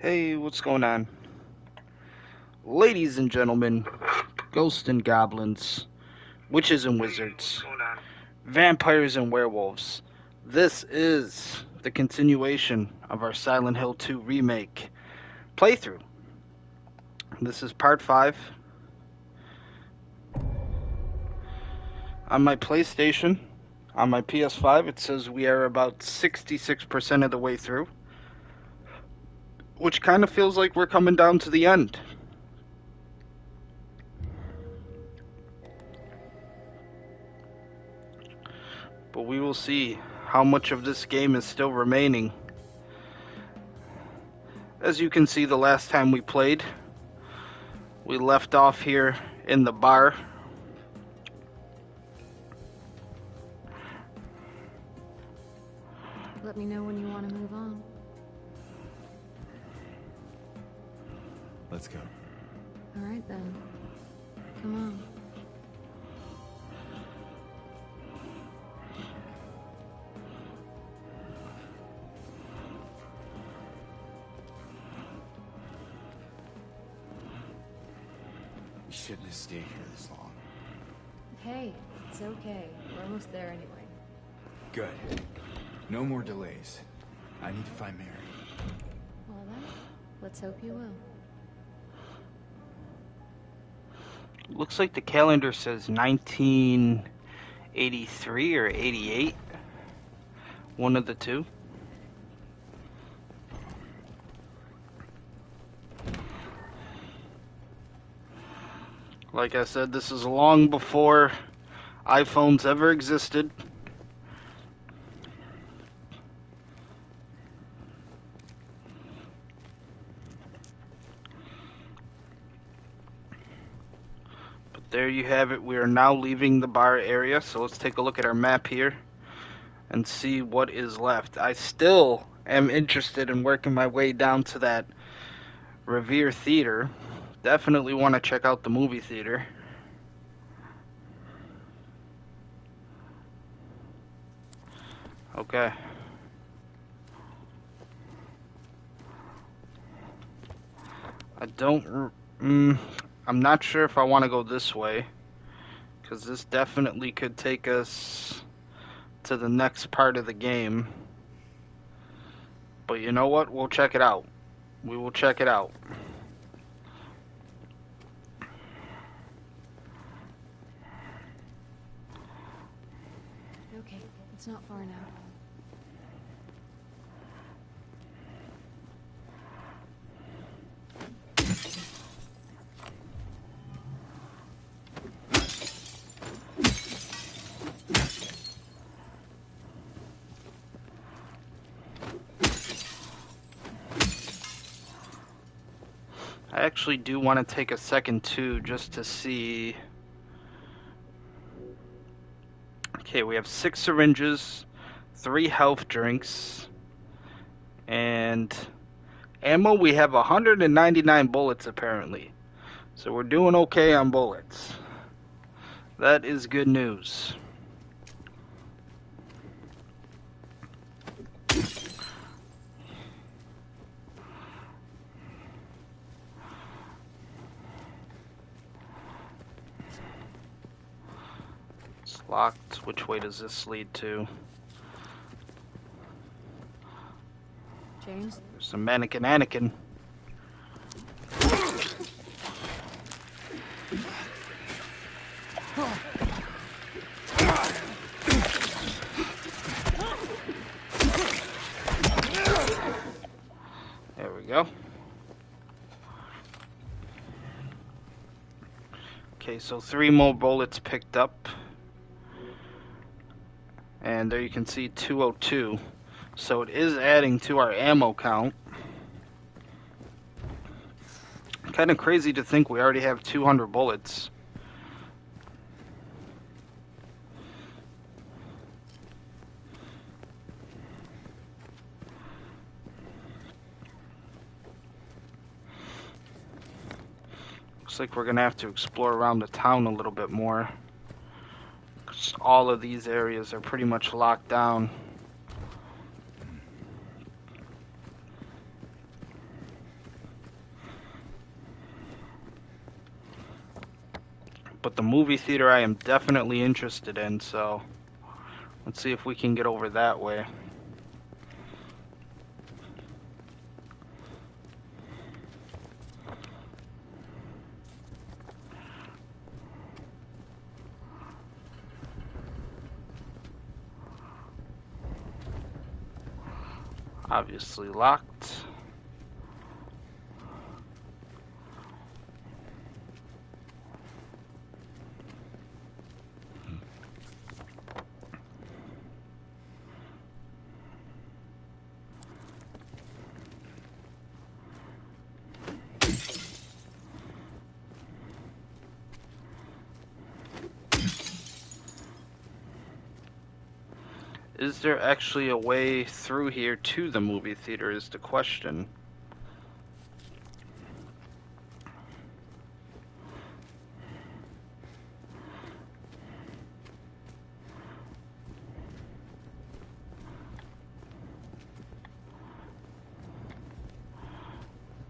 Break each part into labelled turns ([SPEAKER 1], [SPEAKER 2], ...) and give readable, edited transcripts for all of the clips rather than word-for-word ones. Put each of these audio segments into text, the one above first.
[SPEAKER 1] Hey, what's going on? Ladies and gentlemen, ghosts and goblins, witches and wizards, vampires and werewolves. This is the continuation of our Silent Hill 2 remake playthrough. This is part 5. On my PlayStation, on my PS5, it says we are about 66% of the way through, which kind of feels like we're coming down to the end. But we will see how much of this game is still remaining. As you can see, the last time we played, we left off here in the bar.
[SPEAKER 2] Let me know when you want to move on.
[SPEAKER 3] Let's go.
[SPEAKER 2] All right then. Come on.
[SPEAKER 3] We shouldn't have stayed here this long.
[SPEAKER 2] Hey, it's okay. We're almost there anyway.
[SPEAKER 3] Good. No more delays. I need to find Mary.
[SPEAKER 2] Well then, let's hope you will.
[SPEAKER 1] Looks like the calendar says 1983 or 88. One of the two. Like I said, this is long before iPhones ever existed. But there you have it. We are now leaving the bar area, so let's take a look at our map here and see what is left. I still am interested in working my way down to that Revere Theater. Definitely want to check out the movie theater. Okay. I'm not sure if I want to go this way, because this definitely could take us to the next part of the game. But you know what? We'll check it out. We will check it out.
[SPEAKER 2] Okay, it's not far now.
[SPEAKER 1] I actually do want to take a second too, just to see. Okay, we have 6 syringes, 3 health drinks, and ammo. We have 199 bullets apparently. So we're doing okay on bullets. That is good news. It's locked. Which way does this lead to?
[SPEAKER 2] James?
[SPEAKER 1] There's a mannequin Anakin. There we go. Okay, so 3 more bullets picked up. And there you can see 202. So it is adding to our ammo count. Kind of crazy to think we already have 200 bullets. Looks like we're gonna have to explore around the town a little bit more. 'Cause all of these areas are pretty much locked down. But the movie theater I am definitely interested in, so let's see if we can get over that way. Obviously locked. Is there actually a way through here to the movie theater is the question.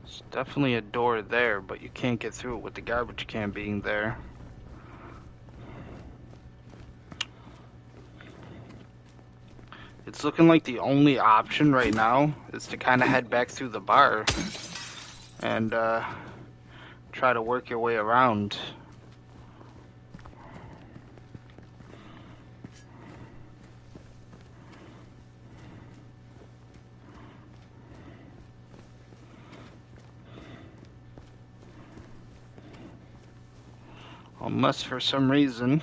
[SPEAKER 1] There's definitely a door there, but you can't get through it with the garbage can being there. It's looking like the only option right now is to kind of head back through the bar and try to work your way around. Unless for some reason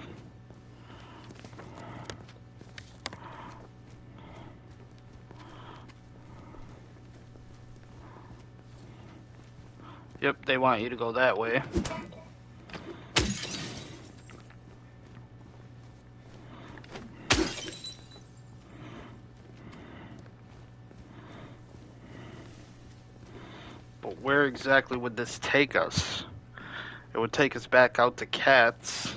[SPEAKER 1] yep, they want you to go that way. But where exactly would this take us? It would take us back out to Cats.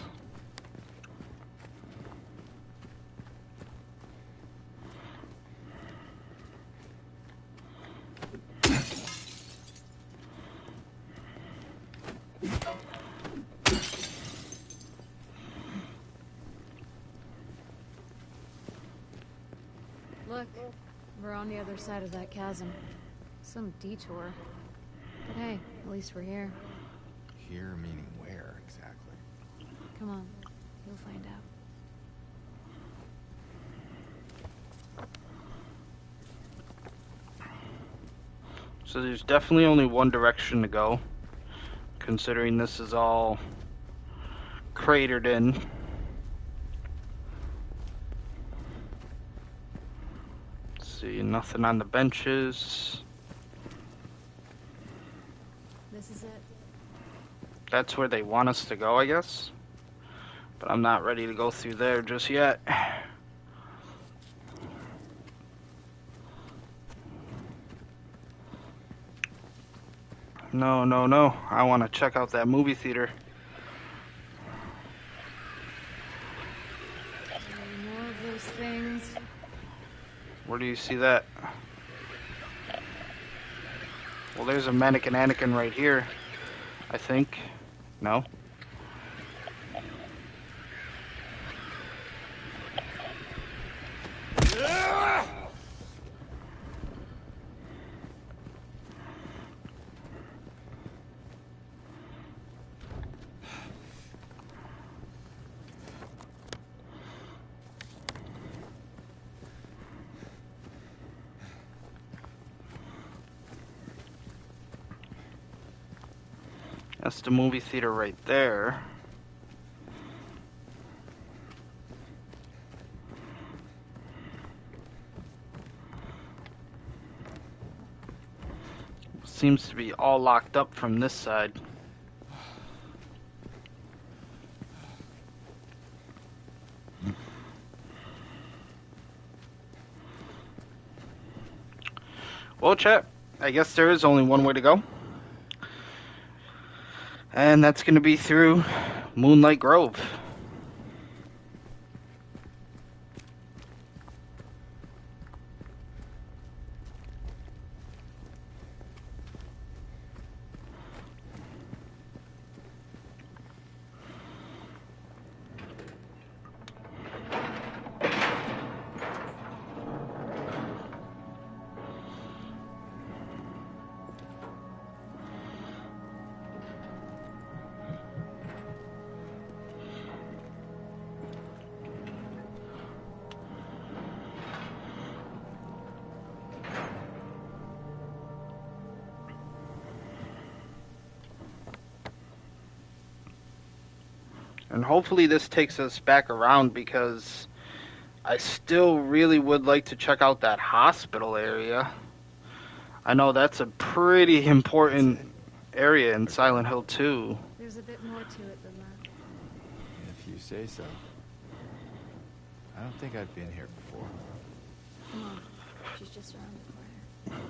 [SPEAKER 2] Look, we're on the other side of that chasm. Some detour. But hey, at least we're here.
[SPEAKER 3] Here meaning where, exactly?
[SPEAKER 2] Come on, you'll find out.
[SPEAKER 1] So there's definitely only one direction to go, considering this is all cratered in. See, nothing on the benches.
[SPEAKER 2] This is it.
[SPEAKER 1] That's where they want us to go, I guess. But I'm not ready to go through there just yet. No, no, no. I want to check out that movie theater.
[SPEAKER 2] More of those things.
[SPEAKER 1] Where do you see that? Well, there's a mannequin Anakin right here, I think. No? That's the movie theater right there. Seems to be all locked up from this side. Well, chat, I guess there is only one way to go. And that's going to be through Moonlight Grove. And hopefully this takes us back around because I still really would like to check out that hospital area. I know that's a pretty
[SPEAKER 3] That's it.
[SPEAKER 1] important area in
[SPEAKER 3] We're good.
[SPEAKER 1] Silent Hill 2.
[SPEAKER 2] There's a bit more to it than that.
[SPEAKER 3] If you say so. I don't think I've been here before.
[SPEAKER 2] Come on. She's just around the corner.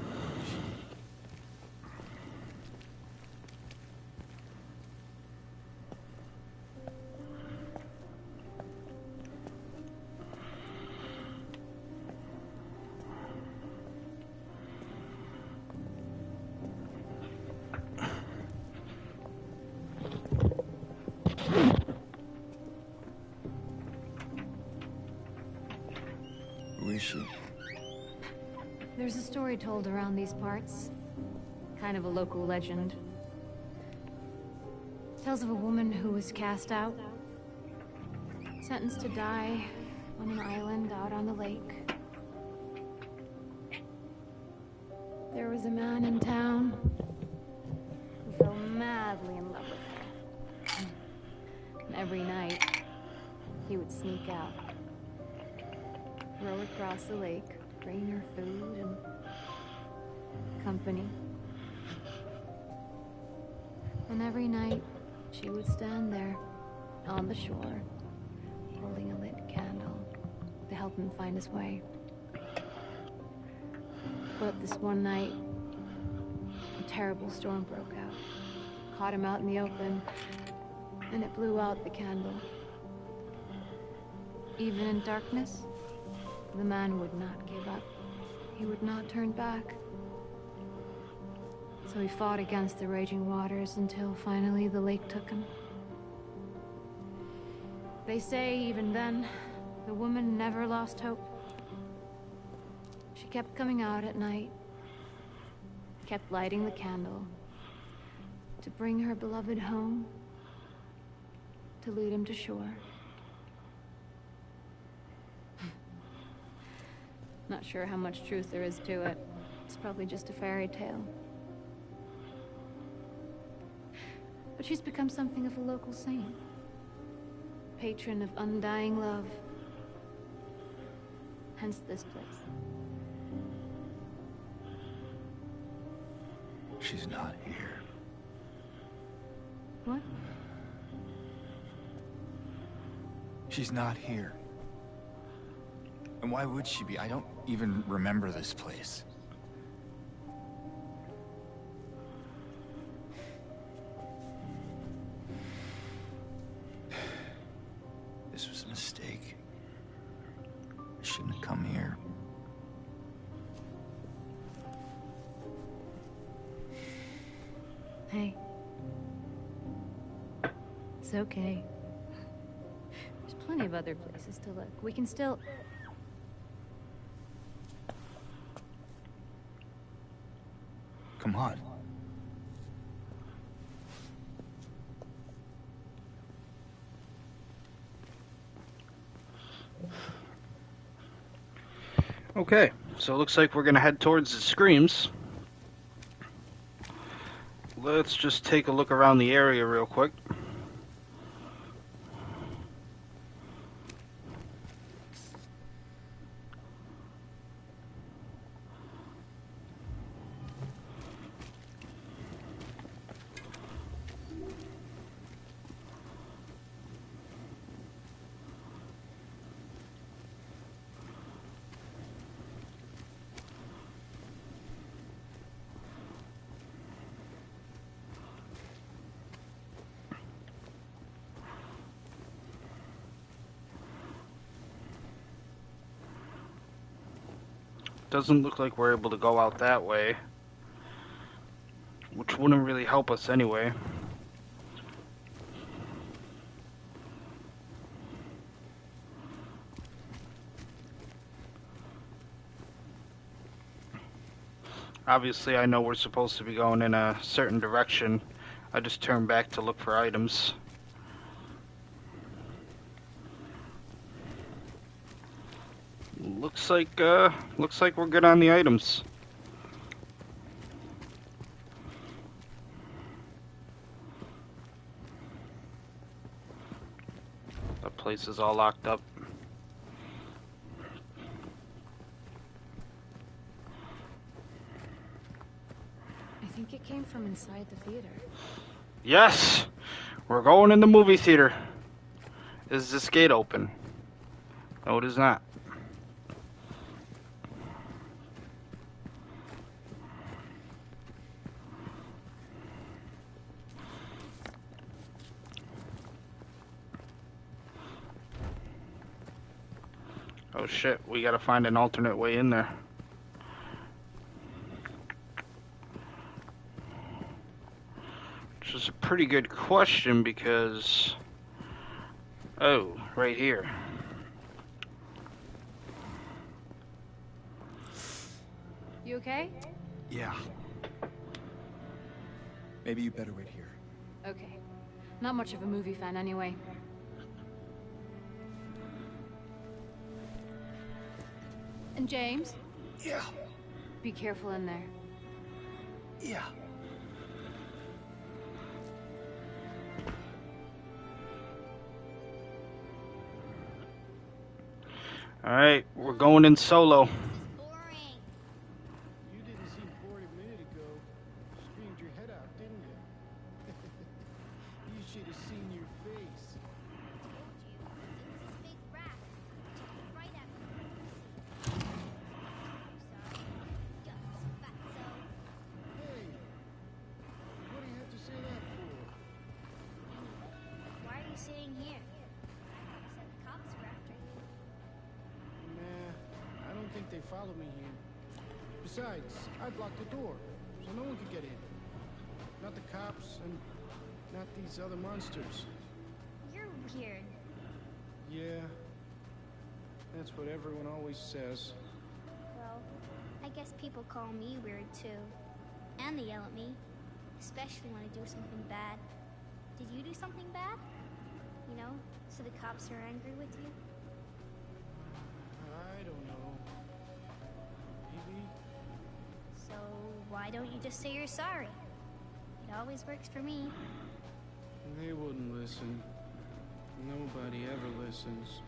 [SPEAKER 3] Who is she?
[SPEAKER 2] There's a story told around these parts. Kind of a local legend. Tells of a woman who was cast out. Sentenced to die on an island out on the lake. There was a man in town who fell madly in love with her. And every night, he would sneak out, row across the lake, bring her food and company. And every night, she would stand there on the shore, holding a lit candle to help him find his way. But this one night, a terrible storm broke out, caught him out in the open, and it blew out the candle. Even in darkness, the man would not give up. He would not turn back. So he fought against the raging waters until finally the lake took him. They say even then, the woman never lost hope. She kept coming out at night, kept lighting the candle to bring her beloved home, to lead him to shore. Not sure how much truth there is to it. It's probably just a fairy tale. But she's become something of a local saint. Patron of undying love. Hence this place.
[SPEAKER 3] She's not here.
[SPEAKER 2] What?
[SPEAKER 3] She's not here. And why would she be? I don't even remember this place. This was a mistake. I shouldn't have come here.
[SPEAKER 2] Hey. It's okay. There's plenty of other places to look. We can still...
[SPEAKER 3] Come on.
[SPEAKER 1] Okay, so it looks like we're gonna head towards the screams. Let's just take a look around the area real quick. Doesn't look like we're able to go out that way, which wouldn't really help us anyway. Obviously, I know we're supposed to be going in a certain direction. I just turned back to look for items. Looks like we're good on the items. The place is all locked up.
[SPEAKER 2] I think it came from inside the theater.
[SPEAKER 1] Yes! We're going in the movie theater. Is this gate open? No, it is not. Oh shit, we gotta find an alternate way in there. Which is a pretty good question because... Oh, right here.
[SPEAKER 2] You okay?
[SPEAKER 3] Yeah. Maybe you better wait here.
[SPEAKER 2] Okay. Not much of a movie fan anyway. And James?
[SPEAKER 3] Yeah.
[SPEAKER 2] Be careful in there.
[SPEAKER 3] Yeah.
[SPEAKER 1] Alright, we're going in solo.
[SPEAKER 4] Boring.
[SPEAKER 5] You didn't seem bored a minute ago. Screamed your head out, didn't you? You should have seen your face.
[SPEAKER 4] Told you. It was this big rat. Jumped right at me. Sorry. Guts, fatso.
[SPEAKER 5] Hey, what do you have to say that for?
[SPEAKER 4] Anyway, why are you sitting here? You said the cops were after you.
[SPEAKER 5] Nah, I don't think they follow me here. Besides, I blocked the door, so no one could get in. Not the cops, and not these other monsters.
[SPEAKER 4] You're weird.
[SPEAKER 5] Yeah, that's what everyone always says.
[SPEAKER 4] Well, I guess people call me weird too. And they yell at me. Especially when I do something bad. Did you do something bad? You know, so the cops are angry with you?
[SPEAKER 5] I don't know. Maybe?
[SPEAKER 4] So why don't you just say you're sorry? It always works for me.
[SPEAKER 5] They wouldn't listen. Nobody ever listens.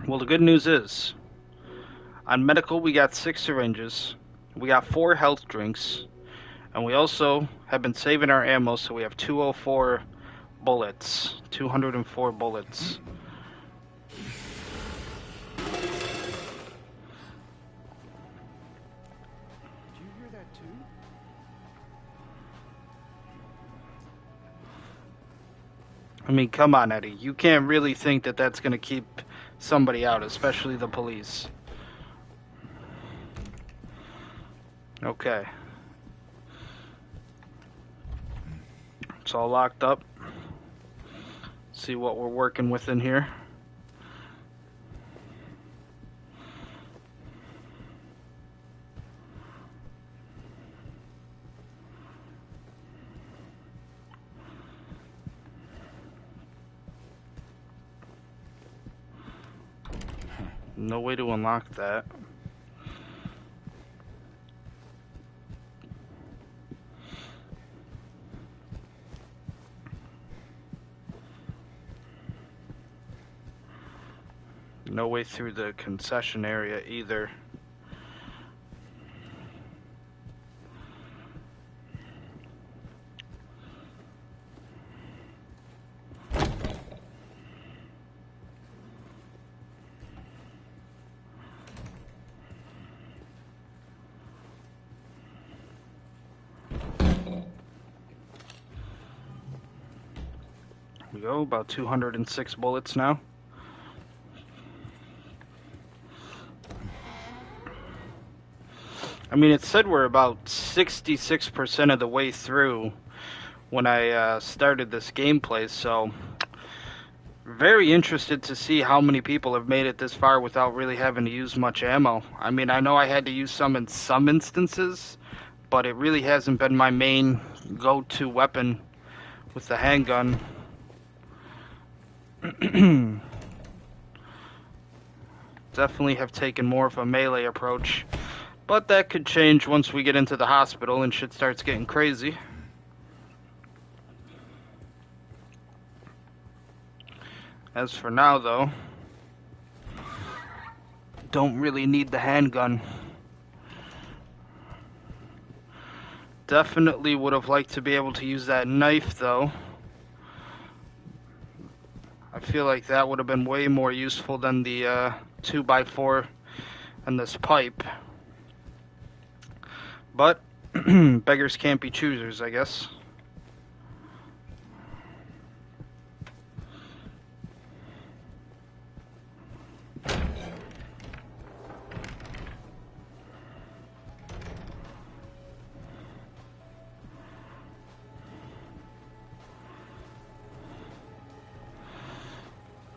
[SPEAKER 1] Well, the good news is, on medical we got 6 syringes, we got 4 health drinks, and we also have been saving our ammo, so we have 204 bullets. 204 bullets.
[SPEAKER 5] Did you hear that too?
[SPEAKER 1] I mean, come on, Eddie. You can't really think that that's going to keep somebody out, especially the police. Okay. It's all locked up. See what we're working with in here. No way to unlock that. No way through the concession area either. We go, about 206 bullets now. I mean, it said we're about 66% of the way through when I started this gameplay, so very interested to see how many people have made it this far without really having to use much ammo. I mean, I know I had to use some in some instances, but it really hasn't been my main go-to weapon with the handgun. Definitely have taken more of a melee approach, but that could change once we get into the hospital and shit starts getting crazy. As for now, though, don't really need the handgun. Definitely would have liked to be able to use that knife, though. I feel like that would have been way more useful than the 2x4 and this pipe. But beggars can't be choosers, I guess.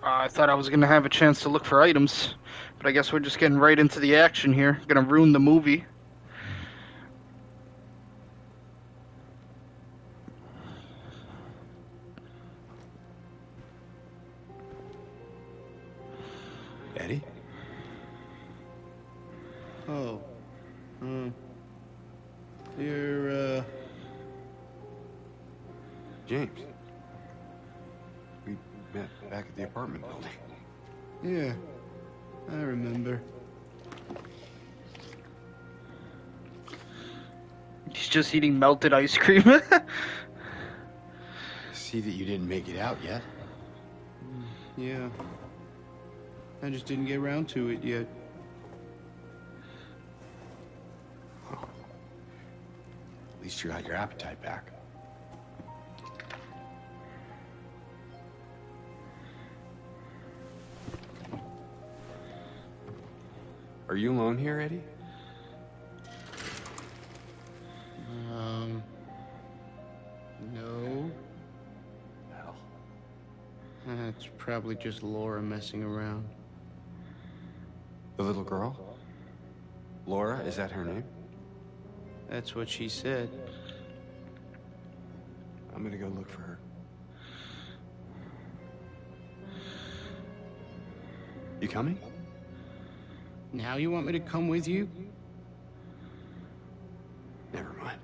[SPEAKER 1] I thought I was going to have a chance to look for items, but I guess we're just getting right into the action here. Gonna ruin the movie.
[SPEAKER 3] Eddie?
[SPEAKER 5] Oh. You're,
[SPEAKER 6] James. We met back at the apartment building.
[SPEAKER 5] Yeah. I remember.
[SPEAKER 1] He's just eating melted ice cream.
[SPEAKER 6] See that you didn't make it out yet.
[SPEAKER 5] Yeah. I just didn't get around to it yet.
[SPEAKER 6] At least you got your appetite back. Are you alone here, Eddie?
[SPEAKER 5] No.
[SPEAKER 6] Hell.
[SPEAKER 5] That's probably just Laura messing around.
[SPEAKER 6] The little girl? Laura, is that her name?
[SPEAKER 5] That's what she said.
[SPEAKER 6] I'm gonna go look for her. You coming?
[SPEAKER 5] Now you want me to come with you?
[SPEAKER 6] Never mind.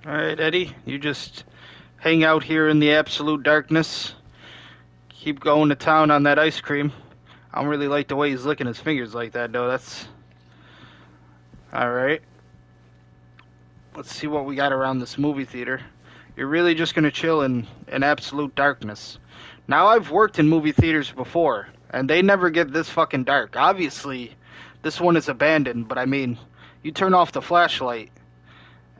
[SPEAKER 1] Alright, Eddie, you just hang out here in the absolute darkness. Keep going to town on that ice cream. I don't really like the way he's licking his fingers like that, though. That's... Alright. Let's see what we got around this movie theater. You're really just going to chill in absolute darkness. Now, I've worked in movie theaters before, and they never get this fucking dark. Obviously, this one is abandoned, but I mean, you turn off the flashlight,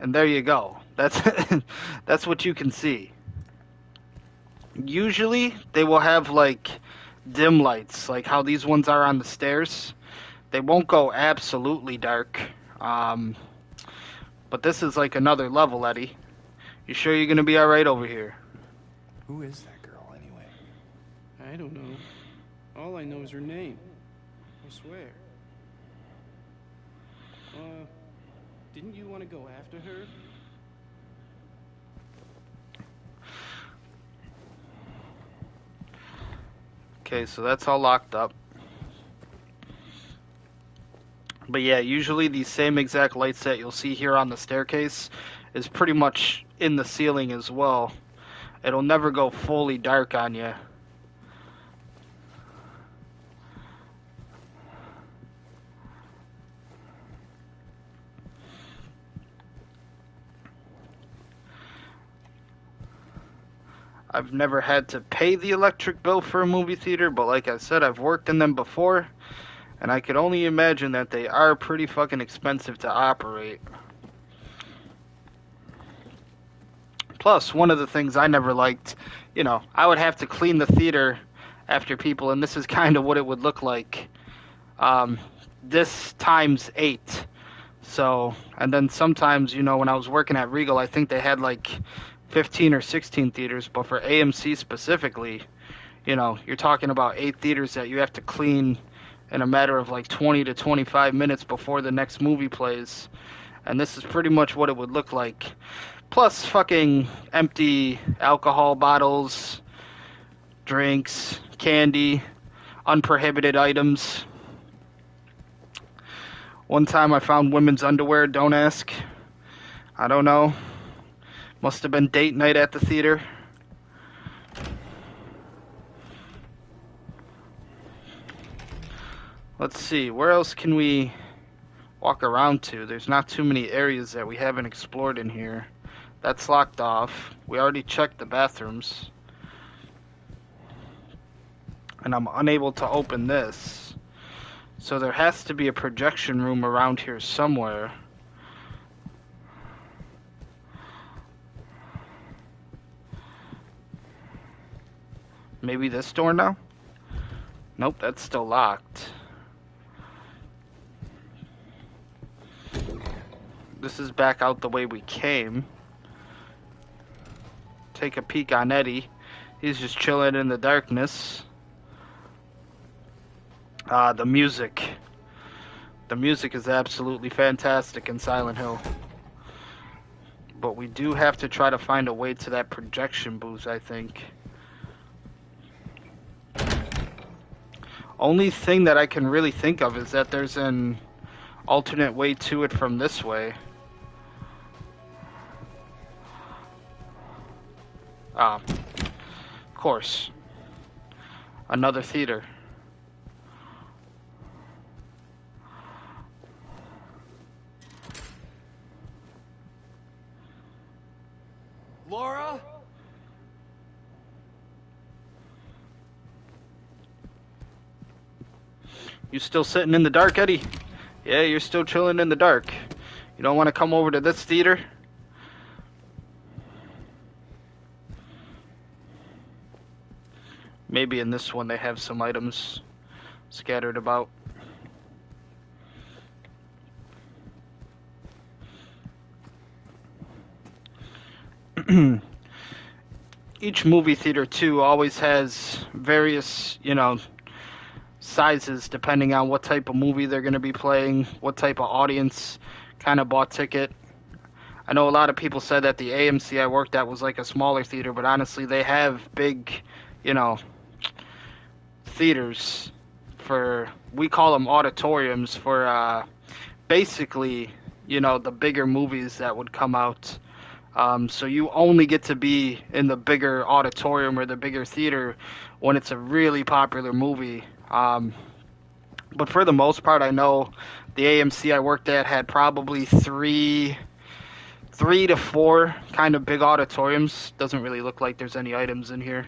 [SPEAKER 1] and there you go. That's what you can see. Usually, they will have, like, dim lights, like how these ones are on the stairs. They won't go absolutely dark. But this is like another level, Eddie. You sure you're gonna be alright over here?
[SPEAKER 3] Who is that girl, anyway?
[SPEAKER 5] I don't know. All I know is her name. I swear. Didn't you want to go after her?
[SPEAKER 1] Okay, so that's all locked up. But yeah, usually these same exact lights that you'll see here on the staircase is pretty much in the ceiling as well. It'll never go fully dark on you. I've never had to pay the electric bill for a movie theater, but like I said, I've worked in them before, and I could only imagine that they are pretty fucking expensive to operate. Plus, one of the things I never liked, you know, I would have to clean the theater after people, and this is kind of what it would look like. This times 8. So, and then sometimes, you know, when I was working at Regal, I think they had like 15 or 16 theaters, but for AMC specifically, you know, you're talking about 8 theaters that you have to clean in a matter of like 20 to 25 minutes before the next movie plays. And this is pretty much what it would look like. Plus fucking empty alcohol bottles, drinks, candy, unprohibited items. One time I found women's underwear, don't ask. I don't know. Must have been date night at the theater. Let's see, where else can we walk around to? There's not too many areas that we haven't explored in here. That's locked off. We already checked the bathrooms. And I'm unable to open this. So there has to be a projection room around here somewhere. Maybe this door now? Nope, that's still locked. This is back out the way we came. Take a peek on Eddie. He's just chilling in the darkness. The music. The music is absolutely fantastic in Silent Hill. But we do have to try to find a way to that projection booth, I think. Only thing that I can really think of is that there's an alternate way to it from this way. Of course. Another theater.
[SPEAKER 3] Laura?
[SPEAKER 1] You still sitting in the dark, Eddie? Yeah, you're still chilling in the dark. You don't want to come over to this theater? Maybe in this one they have some items scattered about. Each movie theater, too, always has various, sizes depending on what type of movie they're going to be playing, what type of audience kind of bought ticket. I know a lot of people said that the AMC I worked at was like a smaller theater, but honestly, they have big, theaters for, we call them auditoriums for basically, the bigger movies that would come out. So you only get to be in the bigger auditorium or the bigger theater when it's a really popular movie. But for the most part, I know the AMC I worked at had probably three to four kind of big auditoriums. Doesn't really look like there's any items in here.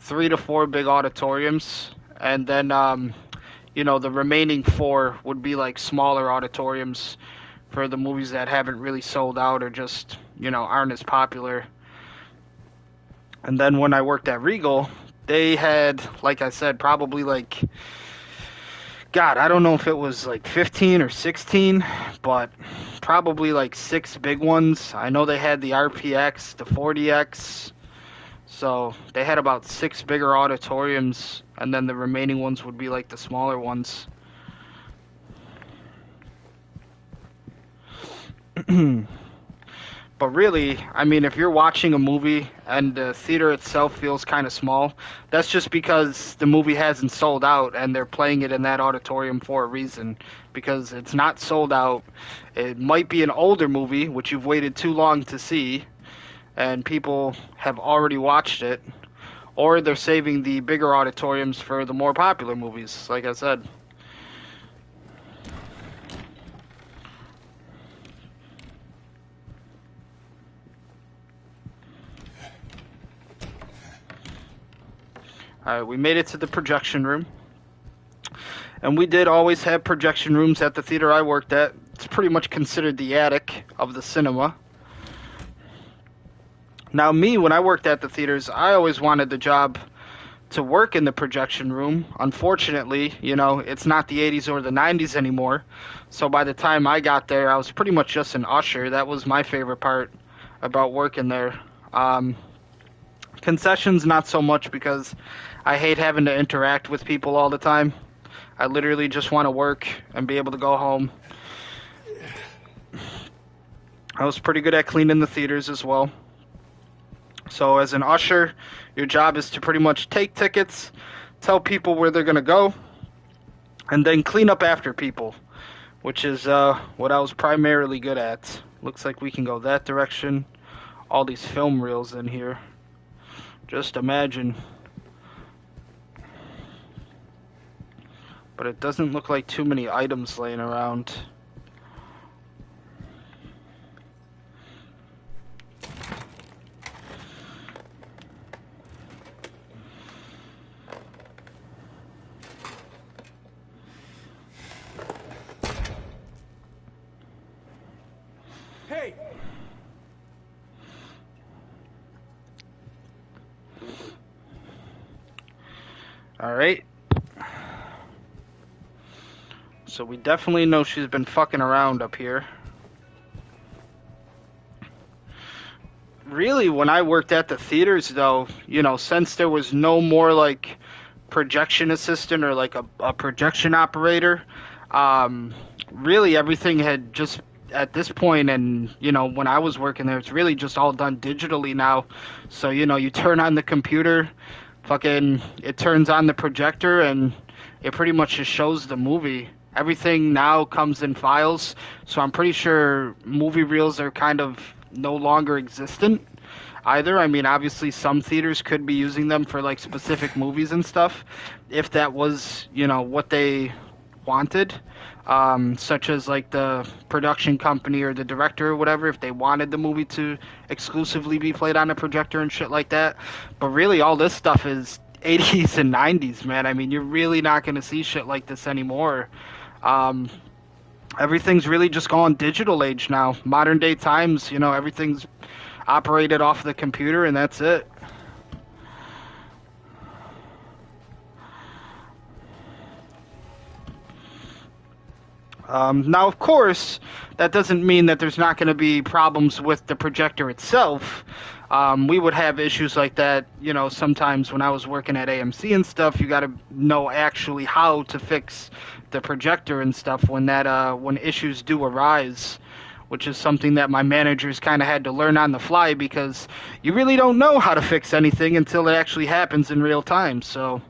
[SPEAKER 1] 3 to 4 big auditoriums, and then the remaining 4 would be like smaller auditoriums for the movies that haven't really sold out or just aren't as popular. And then when I worked at Regal, they had, like I said, probably like, God, I don't know if it was like 15 or 16, but probably like 6 big ones. I know they had the RPX, the 40X, so they had about 6 bigger auditoriums, and then the remaining ones would be like the smaller ones. But really, I mean, if you're watching a movie and the theater itself feels kind of small, that's just because the movie hasn't sold out and they're playing it in that auditorium for a reason. Because it's not sold out. It might be an older movie, which you've waited too long to see, and people have already watched it. Or they're saving the bigger auditoriums for the more popular movies, like I said. Alright, we made it to the projection room. And we did always have projection rooms at the theater I worked at. It's pretty much considered the attic of the cinema. Now me, when I worked at the theaters, I always wanted the job to work in the projection room. Unfortunately, it's not the 80s or the 90s anymore. So by the time I got there, I was pretty much just an usher. That was my favorite part about working there. Concessions, not so much, because I hate having to interact with people all the time. I literally just want to work and be able to go home. I was pretty good at cleaning the theaters as well. So as an usher, your job is to pretty much take tickets, tell people where they're gonna go, and then clean up after people, which is what I was primarily good at. Looks like we can go that direction. All these film reels in here. Just imagine. But it doesn't look like too many items laying around.
[SPEAKER 3] Hey!
[SPEAKER 1] Alright. So we definitely know she's been fucking around up here. Really, when I worked at the theaters, though, you know, since there was no more like projection assistant or like a projection operator, really everything had just at this point, and you know, when I was working there, it's really just all done digitally now. So you know, you turn on the computer, fucking, it turns on the projector, and it pretty much just shows the movie. Everything now comes in files, so I'm pretty sure movie reels are kind of no longer existent either. I mean, obviously, some theaters could be using them for like specific movies and stuff, if that was, you know, what they wanted. Such as like the production company or the director or whatever, if they wanted the movie to exclusively be played on a projector and shit like that. But really, all this stuff is 80s and 90s, man. I mean, you're really not going to see shit like this anymore. Um, Everything's really just gone digital age now. Modern day times, you know, everything's operated off the computer and that's it. Now, of course, that doesn't mean that there's not going to be problems with the projector itself. We would have issues like that, you know, sometimes when I was working at AMC and stuff. You got to know actually how to fix the projector and stuff when issues do arise, which is something that my managers kind of had to learn on the fly because you really don't know how to fix anything until it actually happens in real time. So.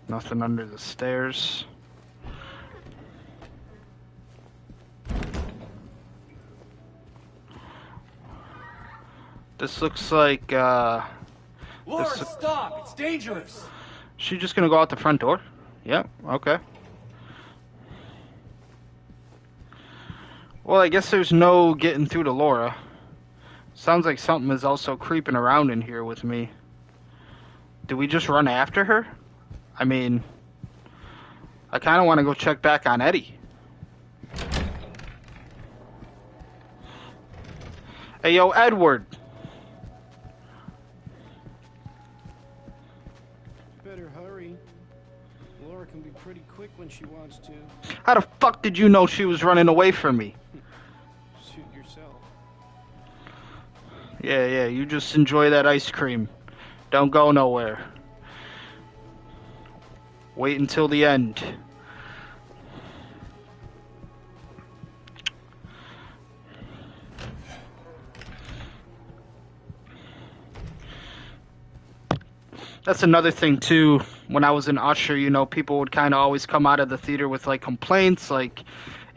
[SPEAKER 1] Nothing under the stairs. This looks like,
[SPEAKER 3] Laura,
[SPEAKER 1] this,
[SPEAKER 3] stop! It's dangerous!
[SPEAKER 1] she just gonna go out the front door? Yep, okay. Well, I guess there's no getting through to Laura. Sounds like something is also creeping around in here with me. Do we just run after her? I mean, I kind of want to go check back on Eddie. Hey, yo, Edward.
[SPEAKER 5] Better hurry. Laura can be pretty quick when she wants to.
[SPEAKER 1] How the fuck did you know she was running away from me?
[SPEAKER 5] Shoot yourself.
[SPEAKER 1] Yeah, you just enjoy that ice cream. Don't go nowhere. Wait until the end. That's another thing too. When I was an usher, you know, people would kind of always come out of the theater with like complaints, like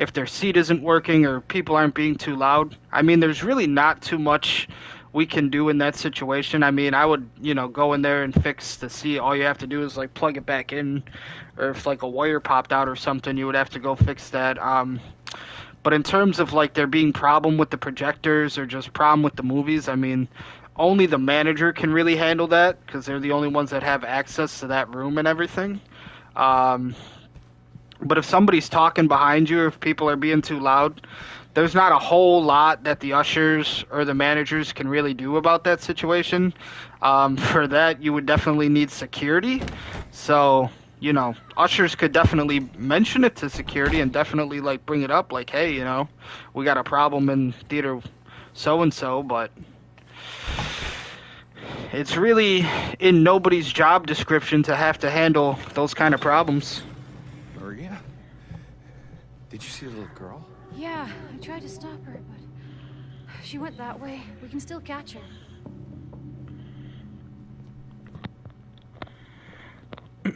[SPEAKER 1] if their seat isn't working or people aren't being too loud. I mean, there's really not too much we can do in that situation. I mean, I would, you know, go in there and fix the seat. All you have to do is like plug it back in, or if like a wire popped out or something, you would have to go fix that. But in terms of like there being problem with the projectors or just problem with the movies, I mean, only the manager can really handle that because they're the only ones that have access to that room and everything. Um, but if somebody's talking behind you, or if people are being too loud, there's not a whole lot that the ushers or the managers can really do about that situation. For that, you would definitely need security. So, you know, ushers could definitely mention it to security and definitely like bring it up, like, hey, you know, we got a problem in theater so and so, but it's really in nobody's job description to have to handle those kind of problems.
[SPEAKER 6] Maria? Did you see the little girl?
[SPEAKER 2] Yeah, I tried to stop her, but she went that way. We can still catch her.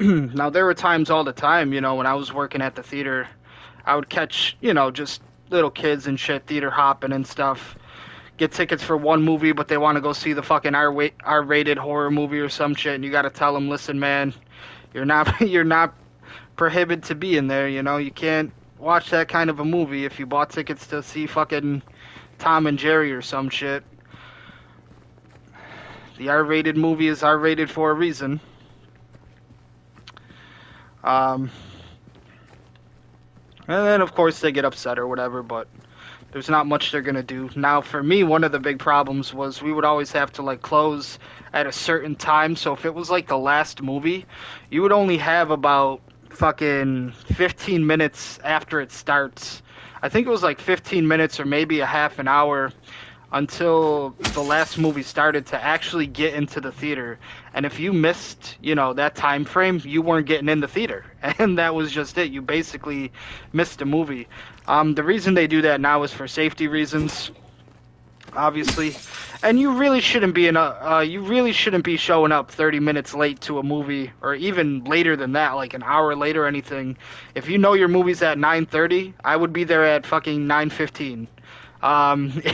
[SPEAKER 1] Now, there were times all the time, you know, when I was working at the theater, I would catch, you know, just little kids and shit, theater hopping and stuff. Get tickets for one movie, but they want to go see the fucking R-rated horror movie or some shit, and you got to tell them, listen, man, you're not you're not prohibited to be in there. You know, you can't watch that kind of a movie if you bought tickets to see fucking Tom and Jerry or some shit. The R-rated movie is R-rated for a reason. Um, and then of course they get upset or whatever, but there's not much they're gonna do. Now, for me, one of the big problems was we would always have to like close at a certain time. So if it was like the last movie, you would only have about fucking 15 minutes after it starts. I think it was like 15 minutes or maybe a half an hour until the last movie started to actually get into the theater. And if you missed, you know, that time frame, you weren't getting in the theater. And that was just it. You basically missed a movie. The reason they do that now is for safety reasons, obviously. And you really shouldn't be you really shouldn't be showing up 30 minutes late to a movie, or even later than that, like an hour late or anything. If you know your movie's at 9:30, I would be there at fucking 9:15.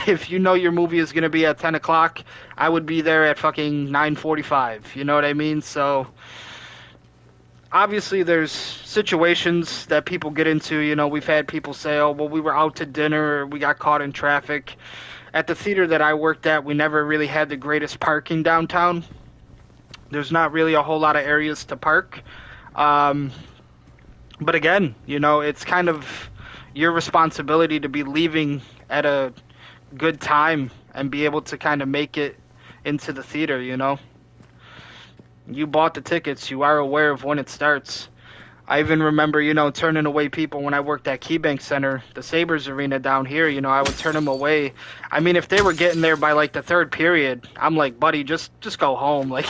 [SPEAKER 1] If you know your movie is gonna be at 10 o'clock, I would be there at fucking 9:45. You know what I mean? So obviously there's situations that people get into. You know, we've had people say, oh, well, we were out to dinner, or we got caught in traffic. At the theater that I worked at, we never really had the greatest parking downtown. There's not really a whole lot of areas to park. But again, you know, it's kind of your responsibility to be leaving at a good time and be able to kind of make it into the theater, you know. You bought the tickets, you are aware of when it starts. I even remember, you know, turning away people when I worked at KeyBank Center, the Sabres Arena down here. You know, I would turn them away. I mean, if they were getting there by like the third period, I'm like, buddy, just go home. Like,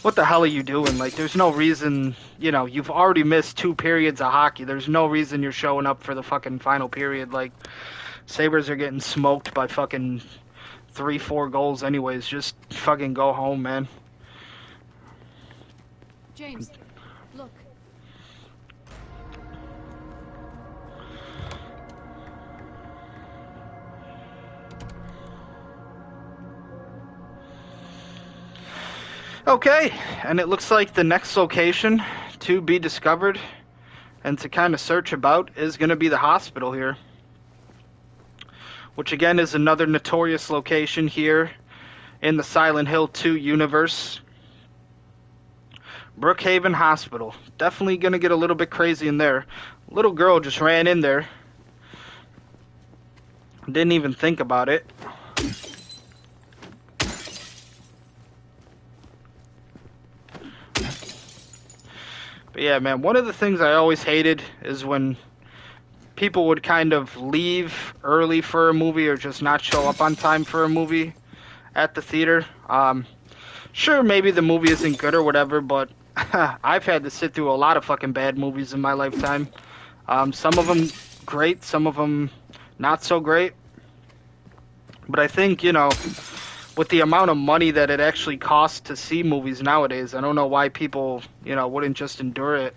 [SPEAKER 1] what the hell are you doing? Like, there's no reason, you know, you've already missed 2 periods of hockey. There's no reason you're showing up for the fucking final period. Like, Sabres are getting smoked by fucking 3-4 goals anyways. Just fucking go home, man.
[SPEAKER 2] James, look.
[SPEAKER 1] Okay, and it looks like the next location to be discovered and to kind of search about is going to be the hospital here, which again is another notorious location here in the Silent Hill 2 universe. Brookhaven Hospital. Definitely going to get a little bit crazy in there. Little girl just ran in there. Didn't even think about it. But yeah, man, one of the things I always hated is when people would kind of leave early for a movie or just not show up on time for a movie at the theater. Sure, maybe the movie isn't good or whatever, but I've had to sit through a lot of fucking bad movies in my lifetime. Some of them great, some of them not so great. But I think, you know, with the amount of money that it actually costs to see movies nowadays, I don't know why people, you know, wouldn't just endure it.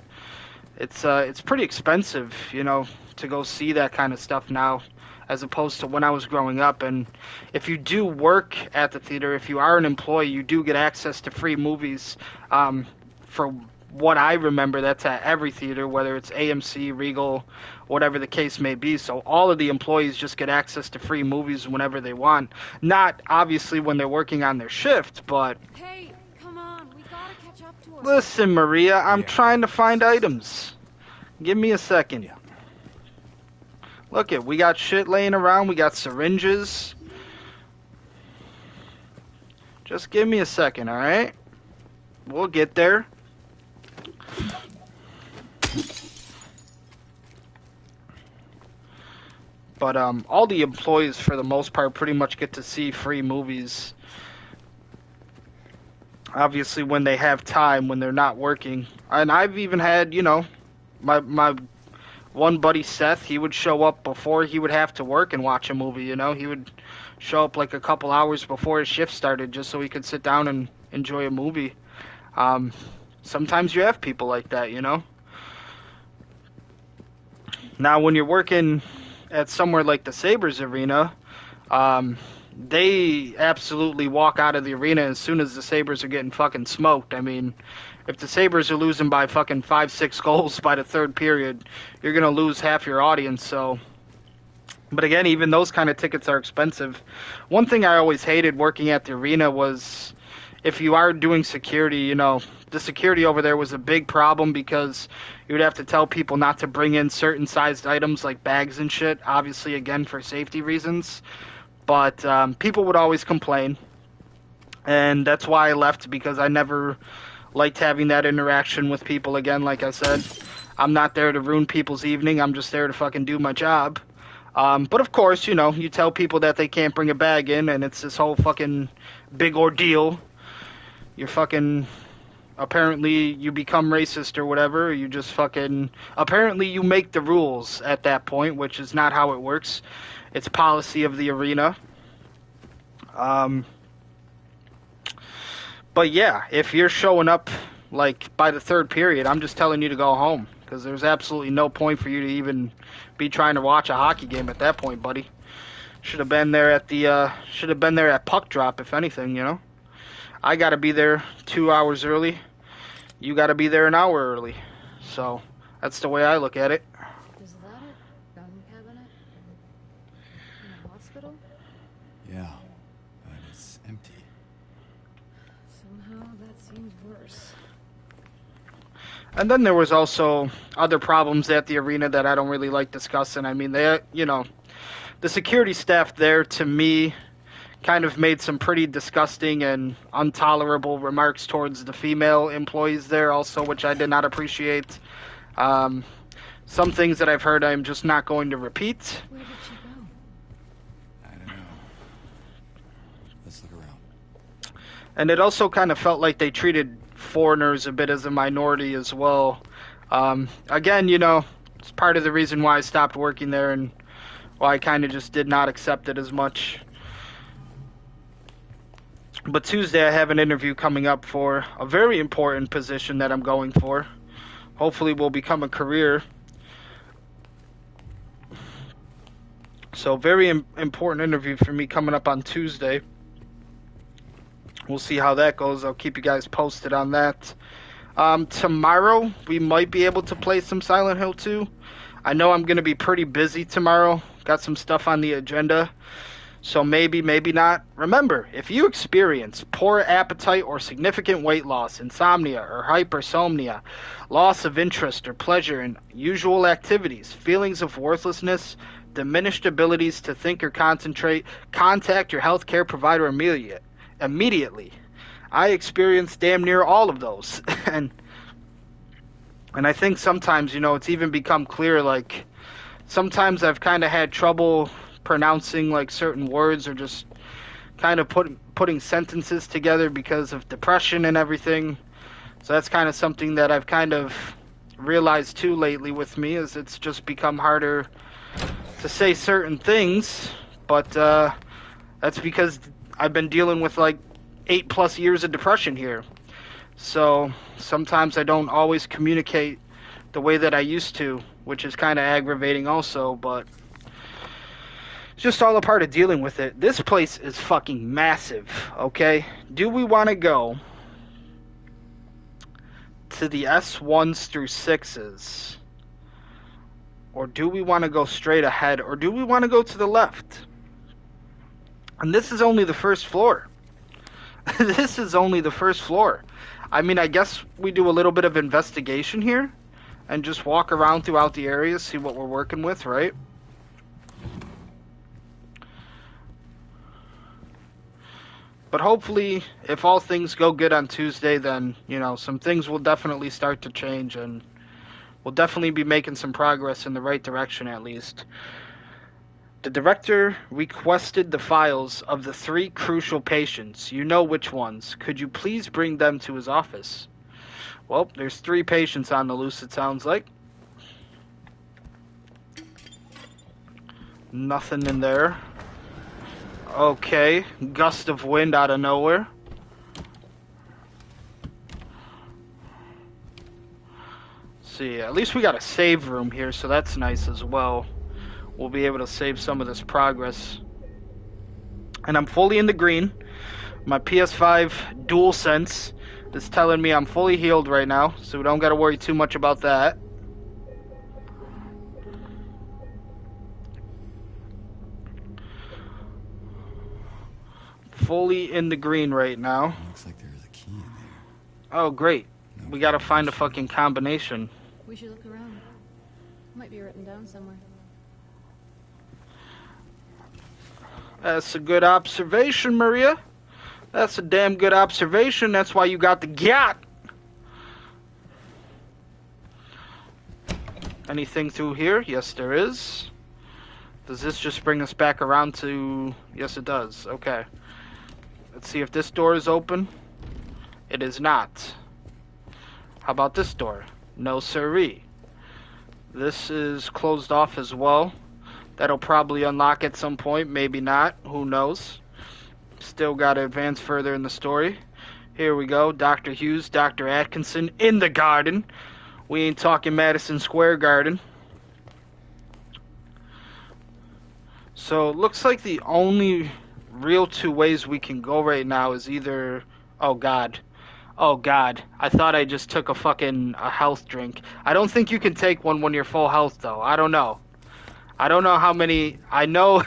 [SPEAKER 1] It's pretty expensive, you know, to go see that kind of stuff now, as opposed to when I was growing up. And if you do work at the theater, if you are an employee, you do get access to free movies. For what I remember, that's at every theater, whether it's AMC, Regal, whatever the case may be. So all of the employees just get access to free movies whenever they want. Not obviously when they're working on their shift, but
[SPEAKER 2] Hey, come on, we gotta catch up to her.
[SPEAKER 1] listen, Maria, I'm
[SPEAKER 6] Yeah.
[SPEAKER 1] trying to find items. Give me a second.
[SPEAKER 6] Yeah.
[SPEAKER 1] Look it, we got shit laying around, we got syringes. Just give me a second, alright? We'll get there. But all the employees, for the most part, pretty much get to see free movies. obviously when they have time, when they're not working. And I've even had, my one buddy Seth, he would show up before he would have to work and watch a movie, He would show up like a couple hours before his shift started just so he could sit down and enjoy a movie. Um, Sometimes you have people like that. Now, when you're working at somewhere like the Sabres arena, um, they absolutely walk out of the arena as soon as the Sabres are getting fucking smoked. I mean, if the Sabres are losing by fucking 5, 6 goals by the third period, you're gonna lose half your audience. So, but again, even those kind of tickets are expensive. One thing I always hated working at the arena was if you are doing security, the security over there was a big problem because you would have to tell people not to bring in certain sized items like bags and shit, obviously, again, for safety reasons. But people would always complain. And that's why I left, because I never liked having that interaction with people again. Like I said, I'm not there to ruin people's evening. I'm just there to fucking do my job. But of course, you tell people that they can't bring a bag in, and it's this whole fucking big ordeal. You're fucking, apparently you become racist or whatever. You just fucking, apparently you make the rules at that point, which is not how it works. It's policy of the arena. Um, but yeah, if you're showing up like by the third period, I'm just telling you to go home, because there's absolutely no point for you to even be trying to watch a hockey game at that point, buddy. Should have been there at puck drop, if anything. I got to be there 2 hours early. You got to be there an hour early. So that's the way I look at it.
[SPEAKER 2] Is that a gun cabinet? In a hospital?
[SPEAKER 3] Yeah, but it's empty.
[SPEAKER 2] Somehow that seems worse.
[SPEAKER 1] And then there was also other problems at the arena that I don't really like discussing. I mean, the security staff there, to me, kind of made some pretty disgusting and intolerable remarks towards the female employees there also, which I did not appreciate. Some things that I've heard I'm just not going to repeat.
[SPEAKER 2] Where did she go?
[SPEAKER 3] I don't know. Let's look around.
[SPEAKER 1] And it also kind of felt like they treated foreigners a bit as a minority as well. Again, it's part of the reason why I stopped working there and why I kind of just did not accept it as much. But Tuesday I have an interview coming up for a very important position that I'm going for. Hopefully will become a career. So very important interview for me coming up on Tuesday. We'll see how that goes. I'll keep you guys posted on that. Tomorrow we might be able to play some Silent Hill 2. I know I'm going to be pretty busy tomorrow. Got some stuff on the agenda. So maybe, maybe not. Remember, if you experience poor appetite or significant weight loss, insomnia or hypersomnia, loss of interest or pleasure in usual activities, feelings of worthlessness, diminished abilities to think or concentrate, contact your healthcare provider immediately. I experienced damn near all of those. and I think sometimes, it's even become clear, like, sometimes I've kind of had trouble pronouncing like certain words, or just kind of putting sentences together because of depression and everything. So that's kind of something that I've kind of realized too lately with me, is it's just become harder to say certain things. But that's because I've been dealing with like 8+ years of depression here. So sometimes I don't always communicate the way that I used to, which is kind of aggravating also, but it's just all a part of dealing with it. This place is fucking massive, okay? Do we want to go to the S1s through 6s? Or do we want to go straight ahead? Or do we want to go to the left? And this is only the first floor. This is only the first floor. I mean, I guess we do a little bit of investigation here and just walk around throughout the area, see what we're working with, right? But hopefully, if all things go good on Tuesday, then, some things will definitely start to change, and we'll definitely be making some progress in the right direction, at least. The director requested the files of the 3 crucial patients. You know which ones. Could you please bring them to his office? Well, there's 3 patients on the loose, it sounds like. Nothing in there. Okay, gust of wind out of nowhere. See, at least we got a save room here, so that's nice as well. We'll be able to save some of this progress. And I'm fully in the green. My PS5 DualSense is telling me I'm fully healed right now, so we don't got to worry too much about that. Fully in the green right now.
[SPEAKER 6] Looks like there is a key in there.
[SPEAKER 1] Oh, great.
[SPEAKER 6] No
[SPEAKER 1] We got to find a
[SPEAKER 6] combination.
[SPEAKER 1] fucking combination.
[SPEAKER 2] We should look around. Might be written down somewhere.
[SPEAKER 1] That's a good observation, Maria. That's a damn good observation. That's why you got the yacht. Anything through here? Yes, there is. Does this just bring us back around to... Yes, it does. Okay. Let's see if this door is open. It is not. How about this door? No siree. This is closed off as well. That'll probably unlock at some point. Maybe not. Who knows? Still got to advance further in the story. Here we go. Dr. Hughes, Dr. Atkinson in the garden. We ain't talking Madison Square Garden. So it looks like the only real 2 ways we can go right now is either... Oh, God. Oh, God. I thought I just took a health drink. I don't think you can take one when you're full health, though. I don't know. I don't know how many... I know...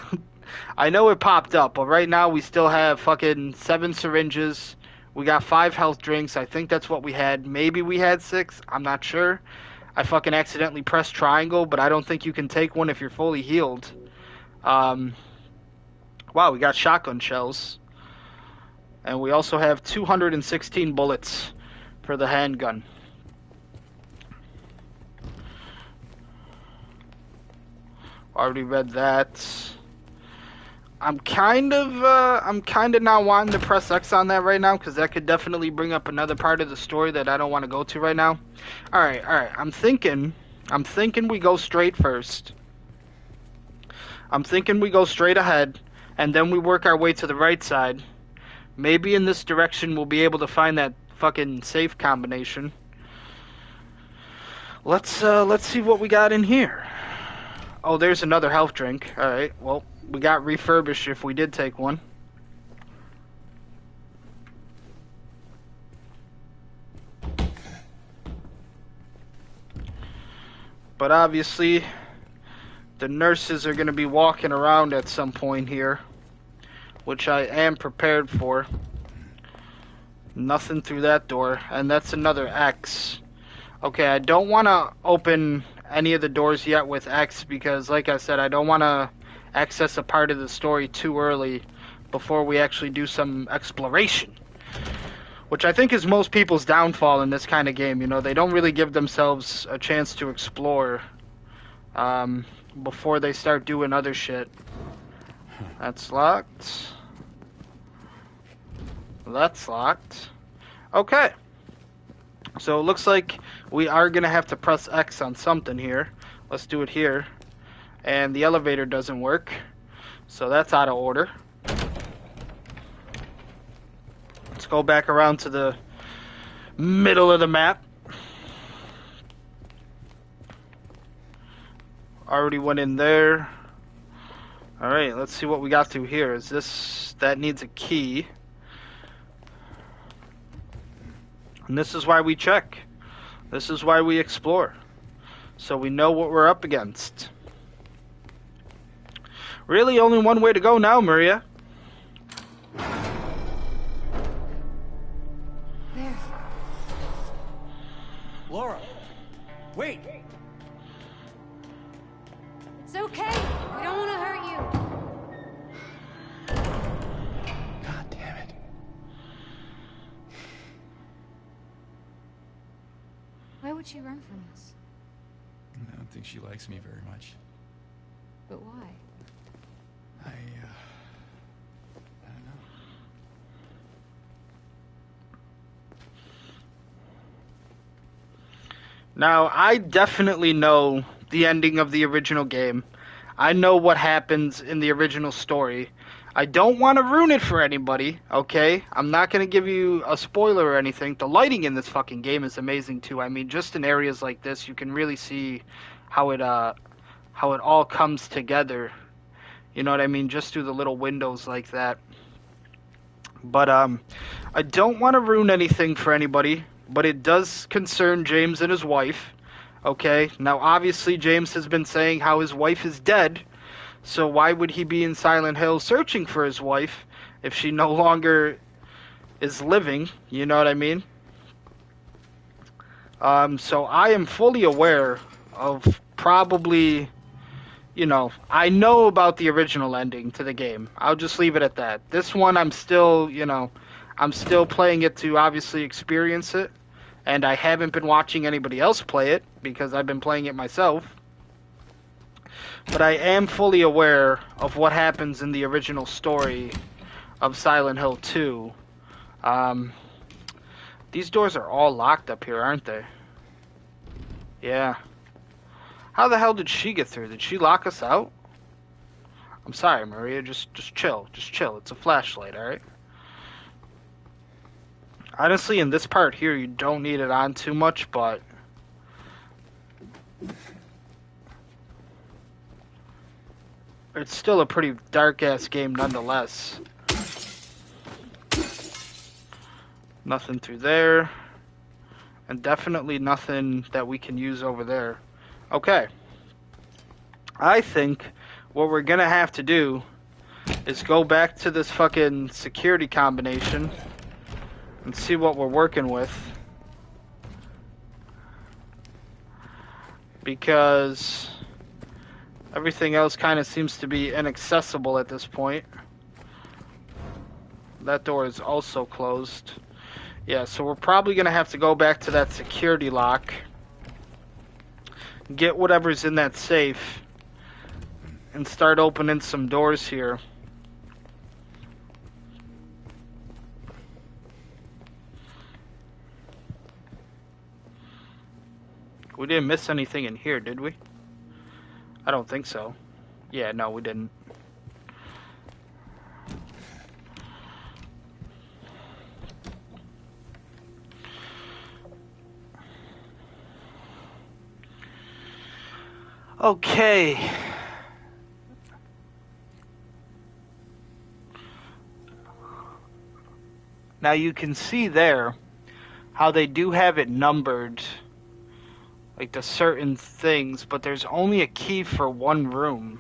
[SPEAKER 1] I know it popped up, but right now we still have fucking 7 syringes. We got 5 health drinks. I think that's what we had. Maybe we had 6. I'm not sure. I fucking accidentally pressed triangle, but I don't think you can take one if you're fully healed. Wow, we got shotgun shells. And we also have 216 bullets for the handgun. Already read that. I'm kind of not wanting to press X on that right now, because that could definitely bring up another part of the story that I don't want to go to right now. Alright. I'm thinking we go straight first. I'm thinking we go straight ahead, and then we work our way to the right side. Maybe in this direction we'll be able to find that fucking safe combination. Let's see what we got in here. Oh, there's another health drink. Alright, well, we got refurbished if we did take one. But obviously, the nurses are going to be walking around at some point here, which I am prepared for. Nothing through that door, and that's another X. Okay, I don't want to open any of the doors yet with X because, like I said, I don't want to access a part of the story too early before we actually do some exploration. Which I think is most people's downfall in this kind of game. You know, they don't really give themselves a chance to explore before they start doing other shit. That's locked. That's locked. Okay. So it looks like we are going to have to press X on something here. Let's do it here. And the elevator doesn't work. So that's out of order. Let's go back around to the middle of the map. Already went in there. Alright, let's see what we got through here. Is this... that needs a key. And this is why we check. This is why we explore. So we know what we're up against. Really, only one way to go now, Maria.
[SPEAKER 2] There.
[SPEAKER 3] Laura! Wait!
[SPEAKER 2] It's okay. We don't want to hurt you.
[SPEAKER 6] God damn it.
[SPEAKER 2] Why would she run from us?
[SPEAKER 6] I don't think she likes me very much.
[SPEAKER 2] But why?
[SPEAKER 3] I don't know.
[SPEAKER 1] Now, I definitely know the ending of the original game. I know what happens in the original story. I don't want to ruin it for anybody, okay? I'm not going to give you a spoiler or anything. The lighting in this fucking game is amazing too. I mean, just in areas like this, you can really see how it all comes together. You know what I mean? Just through the little windows like that. But I don't want to ruin anything for anybody, but it does concern James and his wife. Okay? Now obviously James has been saying how his wife is dead, so why would he be in Silent Hill searching for his wife if she no longer is living? You know what I mean? So I am fully aware of probably, I know about the original ending to the game. I'll just leave it at that. This one, I'm still playing it to obviously experience it, and I haven't been watching anybody else play it because I've been playing it myself. But I am fully aware of what happens in the original story of Silent Hill 2. Um, these doors are all locked up here, aren't they? Yeah. How the hell did she get through? Did she lock us out? I'm sorry, Maria. Just chill. Just chill. It's a flashlight, alright? Honestly, in this part here, you don't need it on too much, but it's still a pretty dark-ass game nonetheless. Nothing through there. And definitely nothing that we can use over there. Okay. I think what we're gonna have to do is go back to this fucking security combination and see what we're working with. Because everything else kind of seems to be inaccessible at this point. That door is also closed. Yeah, so we're probably going to have to go back to that security lock, get whatever's in that safe, and start opening some doors here. We didn't miss anything in here, did we? I don't think so. Yeah, no, we didn't. Okay. Now you can see there how they do have it numbered, like the certain things, but there's only a key for one room.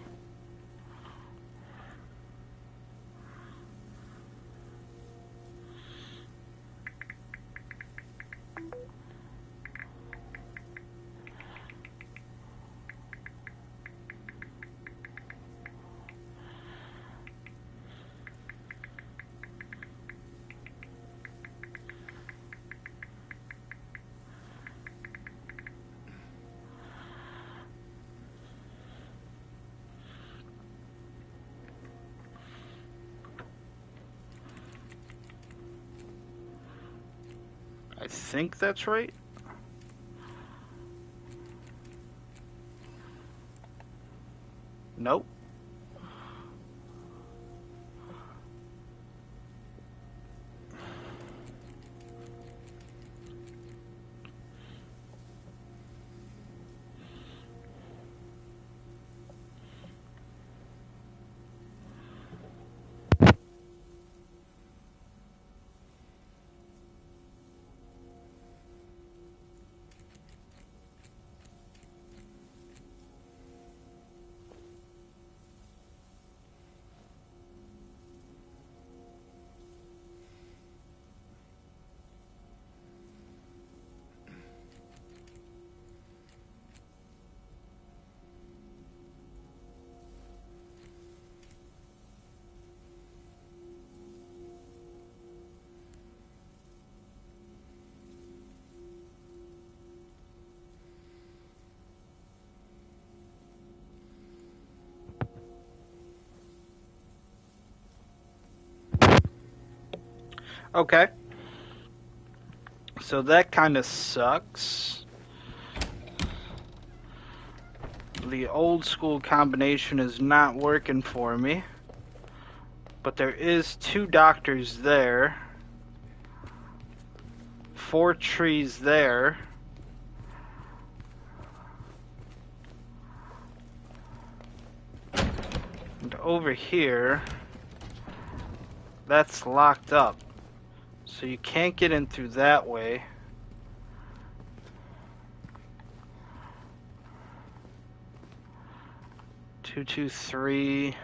[SPEAKER 1] I think that's right. Nope. Okay. So that kind of sucks. The old school combination is not working for me. But there is 2 doctors there. 4 trees there. And over here, that's locked up. So you can't get in through that way. Two, two, three.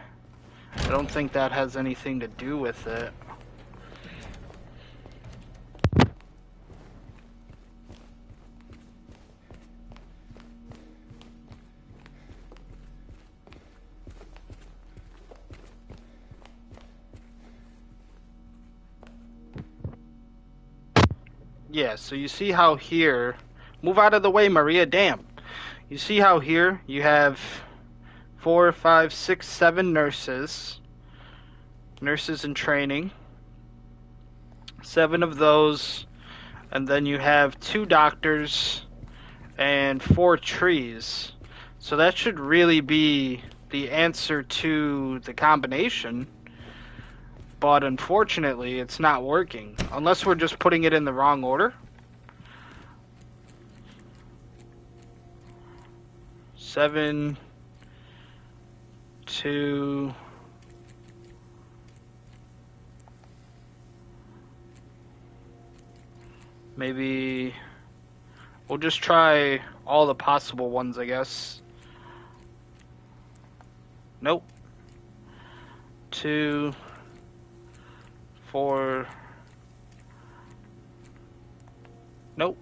[SPEAKER 1] I don't think that has anything to do with it. Yeah, so you see how here... Move out of the way, Maria, damn. You see how here you have 4, 5, 6, 7 nurses. Nurses in training. 7 of those. And then you have 2 doctors and 4 trees. So that should really be the answer to the combination. But unfortunately, it's not working. Unless we're just putting it in the wrong order. 7, 2... Maybe we'll just try all the possible ones, I guess. Nope. 2, 4. Nope.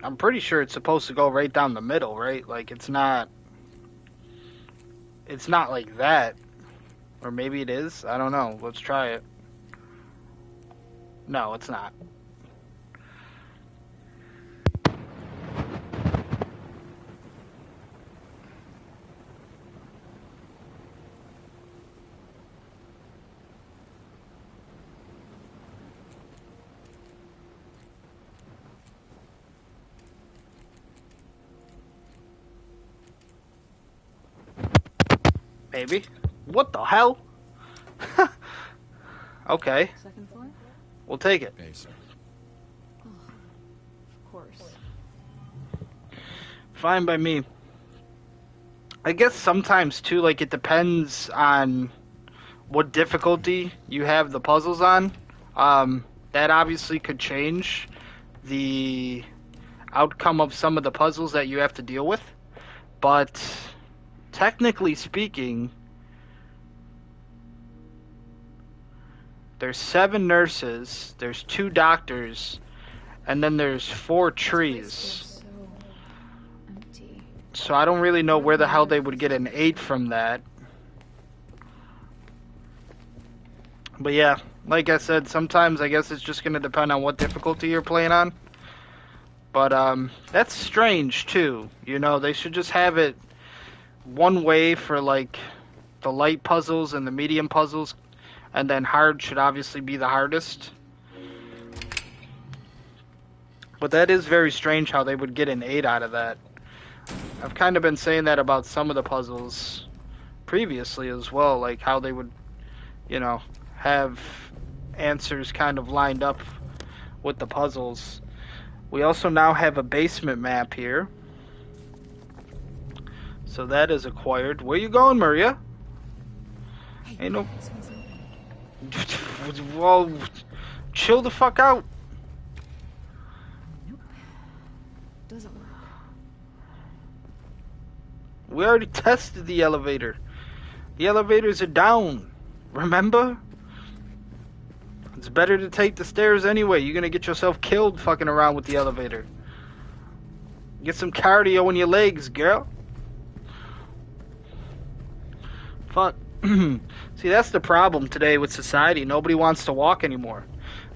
[SPEAKER 1] I'm pretty sure it's supposed to go right down the middle, right? Like it's not like that. Or maybe it is. I don't know. Let's try it. No, it's not. Maybe. What the hell? Okay,
[SPEAKER 2] Second floor?
[SPEAKER 1] we'll take it.
[SPEAKER 3] Hey, sir.
[SPEAKER 2] Of course.
[SPEAKER 1] Fine by me. I guess sometimes too, like it depends on what difficulty you have the puzzles on. That obviously could change the outcome of some of the puzzles that you have to deal with. But technically speaking, there's 7 nurses, there's 2 doctors, and then there's 4 trees.
[SPEAKER 2] So empty.
[SPEAKER 1] So I don't really know where the hell they would get an 8 from that. But yeah, like I said, sometimes I guess it's just going to depend on what difficulty you're playing on. But that's strange too. You know, they should just have it one way for like the light puzzles and the medium puzzles, and then hard should obviously be the hardest. But that is very strange how they would get an 8 out of that. I've kind of been saying that about some of the puzzles previously as well, like how they would, you know, have answers kind of lined up with the puzzles. We also now have a basement map here. So that is acquired. Where you going, Maria?
[SPEAKER 2] Hey,
[SPEAKER 1] Ain't no...
[SPEAKER 2] this one's open.
[SPEAKER 1] Well, chill the fuck out.
[SPEAKER 2] Nope. Doesn't work.
[SPEAKER 1] We already tested the elevator. The elevators are down. Remember? It's better to take the stairs anyway. You're gonna get yourself killed fucking around with the elevator. Get some cardio in your legs, girl. Fuck. See, that's the problem today with society. Nobody wants to walk anymore.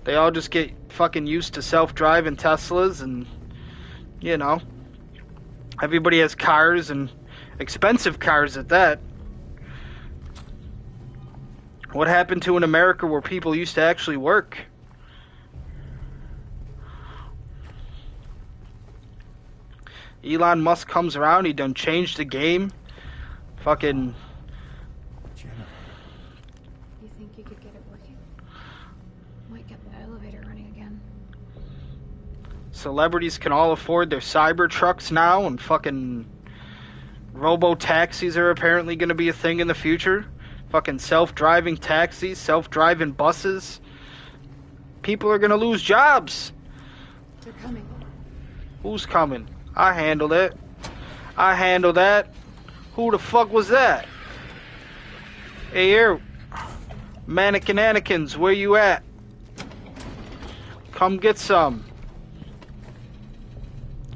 [SPEAKER 1] They all just get fucking used to self-driving Teslas and, you know, everybody has cars and expensive cars at that. What happened to in America where people used to actually work? Elon Musk comes around, he done changed the game. Fucking...
[SPEAKER 2] You think you could get it working? Might get the elevator running again.
[SPEAKER 1] Celebrities can all afford their cyber trucks now, and fucking robo-taxis are apparently going to be a thing in the future. Fucking self-driving taxis, self-driving buses. People are going to lose jobs.
[SPEAKER 2] They're coming.
[SPEAKER 1] Who's coming? I handled it. I handled that. Who the fuck was that? Hey, here. Mannequin Anakins, where you at? Come get some.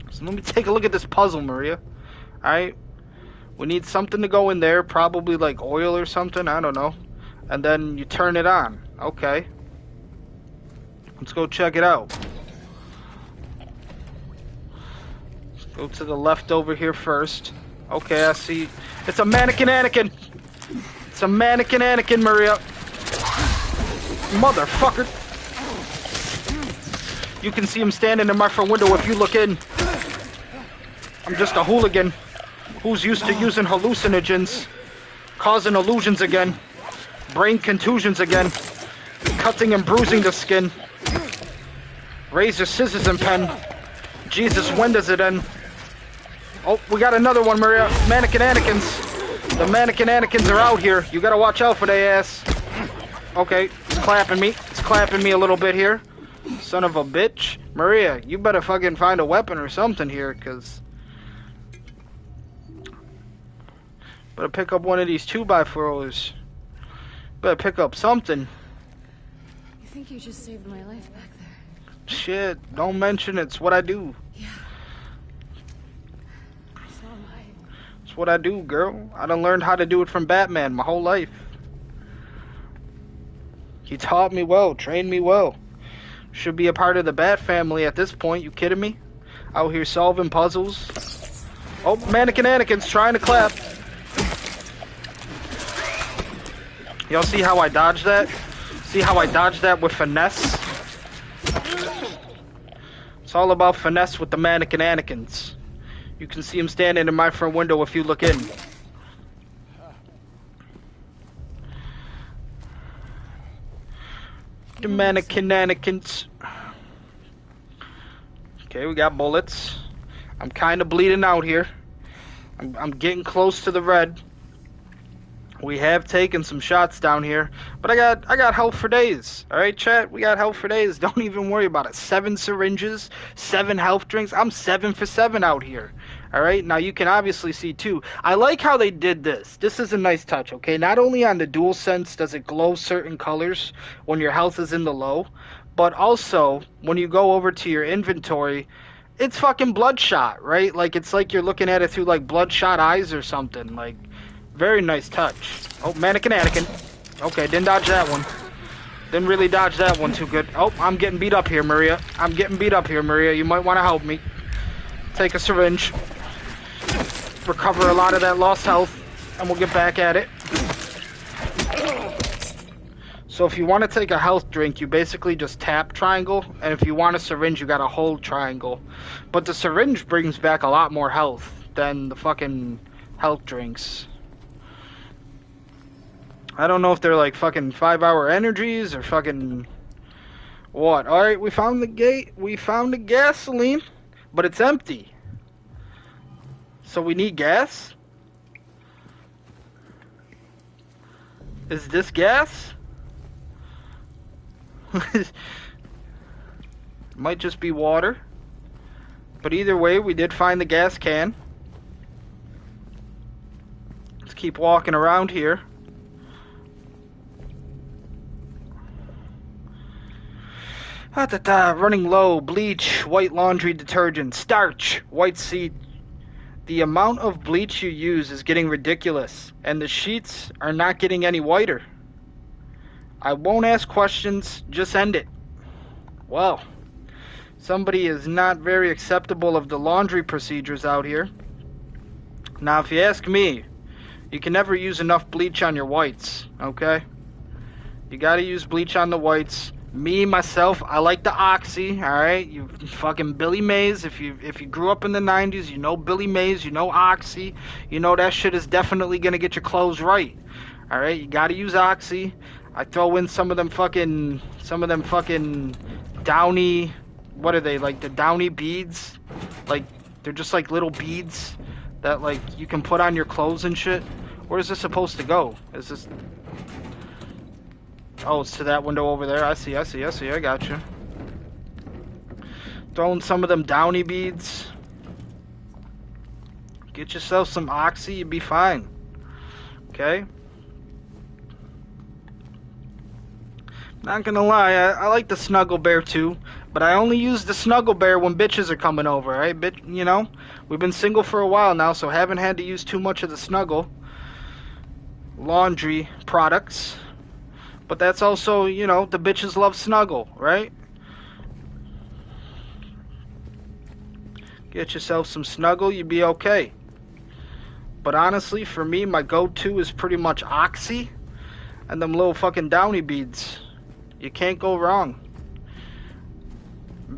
[SPEAKER 1] So let me take a look at this puzzle, Maria. Alright? We need something to go in there, probably like oil or something, I don't know. And then you turn it on. Okay. Let's go check it out. Let's go to the left over here first. Okay, I see. It's a mannequin Anakin! It's a mannequin Anakin, Maria. Motherfucker. You can see him standing in my front window if you look in. I'm just a hooligan who's used to using hallucinogens, causing illusions again, brain contusions again, cutting and bruising the skin, razor, scissors, and pen. Jesus, when does it end? Oh, we got another one, Maria. Mannequin Anakins. The mannequin Anakins are out here. You gotta watch out for their ass. Okay, it's clapping me. It's clapping me a little bit here. Son of a bitch. Maria, you better fucking find a weapon or something here, cause... Better pick up one of these 2x4s. Better pick up something.
[SPEAKER 2] You think you just saved my life back there?
[SPEAKER 1] Shit, don't mention it. It's what I do.
[SPEAKER 2] Yeah. So am I.
[SPEAKER 1] It's what I do, girl. I done learned how to do it from Batman my whole life. He taught me well, trained me well. Should be a part of the Bat family at this point. You kidding me? Out here solving puzzles. Oh, mannequin Anakin's trying to clap. Y'all see how I dodged that? See how I dodged that with finesse? It's all about finesse with the mannequin Anakins. You can see him standing in my front window if you look in. The mannequin Anakins. Okay, we got bullets. I'm kind of bleeding out here. I'm getting close to the red. We have taken some shots down here, but I got health for days. All right, chat, we got health for days. Don't even worry about it. 7 syringes, 7 health drinks. I'm 7 for 7 out here. All right, now you can obviously see too. I like how they did this. This is a nice touch. Okay, not only on the DualSense does it glow certain colors when your health is in the low, but also when you go over to your inventory, it's fucking bloodshot, right? Like it's like you're looking at it through like bloodshot eyes or something. Like. Very nice touch. Oh, mannequin Anakin. Okay, didn't dodge that one. Didn't really dodge that one too good. Oh, I'm getting beat up here, Maria. I'm getting beat up here, Maria. You might want to help me. Take a syringe. Recover a lot of that lost health, and we'll get back at it. So if you want to take a health drink, you basically just tap triangle, and if you want a syringe, you gotta hold triangle. But the syringe brings back a lot more health than the fucking health drinks. I don't know if they're like fucking 5-hour energies or fucking What? Alright, we found the gate. We found the gasoline, but it's empty. So we need gas? Is this gas? Might just be water. But either way, we did find the gas can. Let's keep walking around here. Running low, bleach, white laundry detergent, starch, white seed. The amount of bleach you use is getting ridiculous, and the sheets are not getting any whiter. I won't ask questions, just end it. Well, somebody is not very acceptable of the laundry procedures out here. Now, if you ask me, you can never use enough bleach on your whites, okay? You gotta use bleach on the whites. Me, myself, I like the Oxy, alright? You fucking Billy Mays. If you grew up in the 90s, you know Billy Mays, you know Oxy. You know that shit is definitely gonna get your clothes right. Alright, you gotta use Oxy. I throw in some of them fucking Downy, what are they, like the Downy beads? Like, they're just like little beads that like you can put on your clothes and shit. Where is this supposed to go? Is this... Oh, it's to that window over there. I see. I got you. Throwing some of them Downy beads. Get yourself some Oxy, you'll be fine. Okay? Not gonna lie, I like the Snuggle Bear too, but I only use the Snuggle Bear when bitches are coming over, right? You know? We've been single for a while now, so haven't had to use too much of the Snuggle laundry products. But that's also, you know, the bitches love Snuggle, right? Get yourself some Snuggle, you'll be okay. But honestly, for me, my go-to is pretty much Oxy and them little fucking Downy beads. You can't go wrong.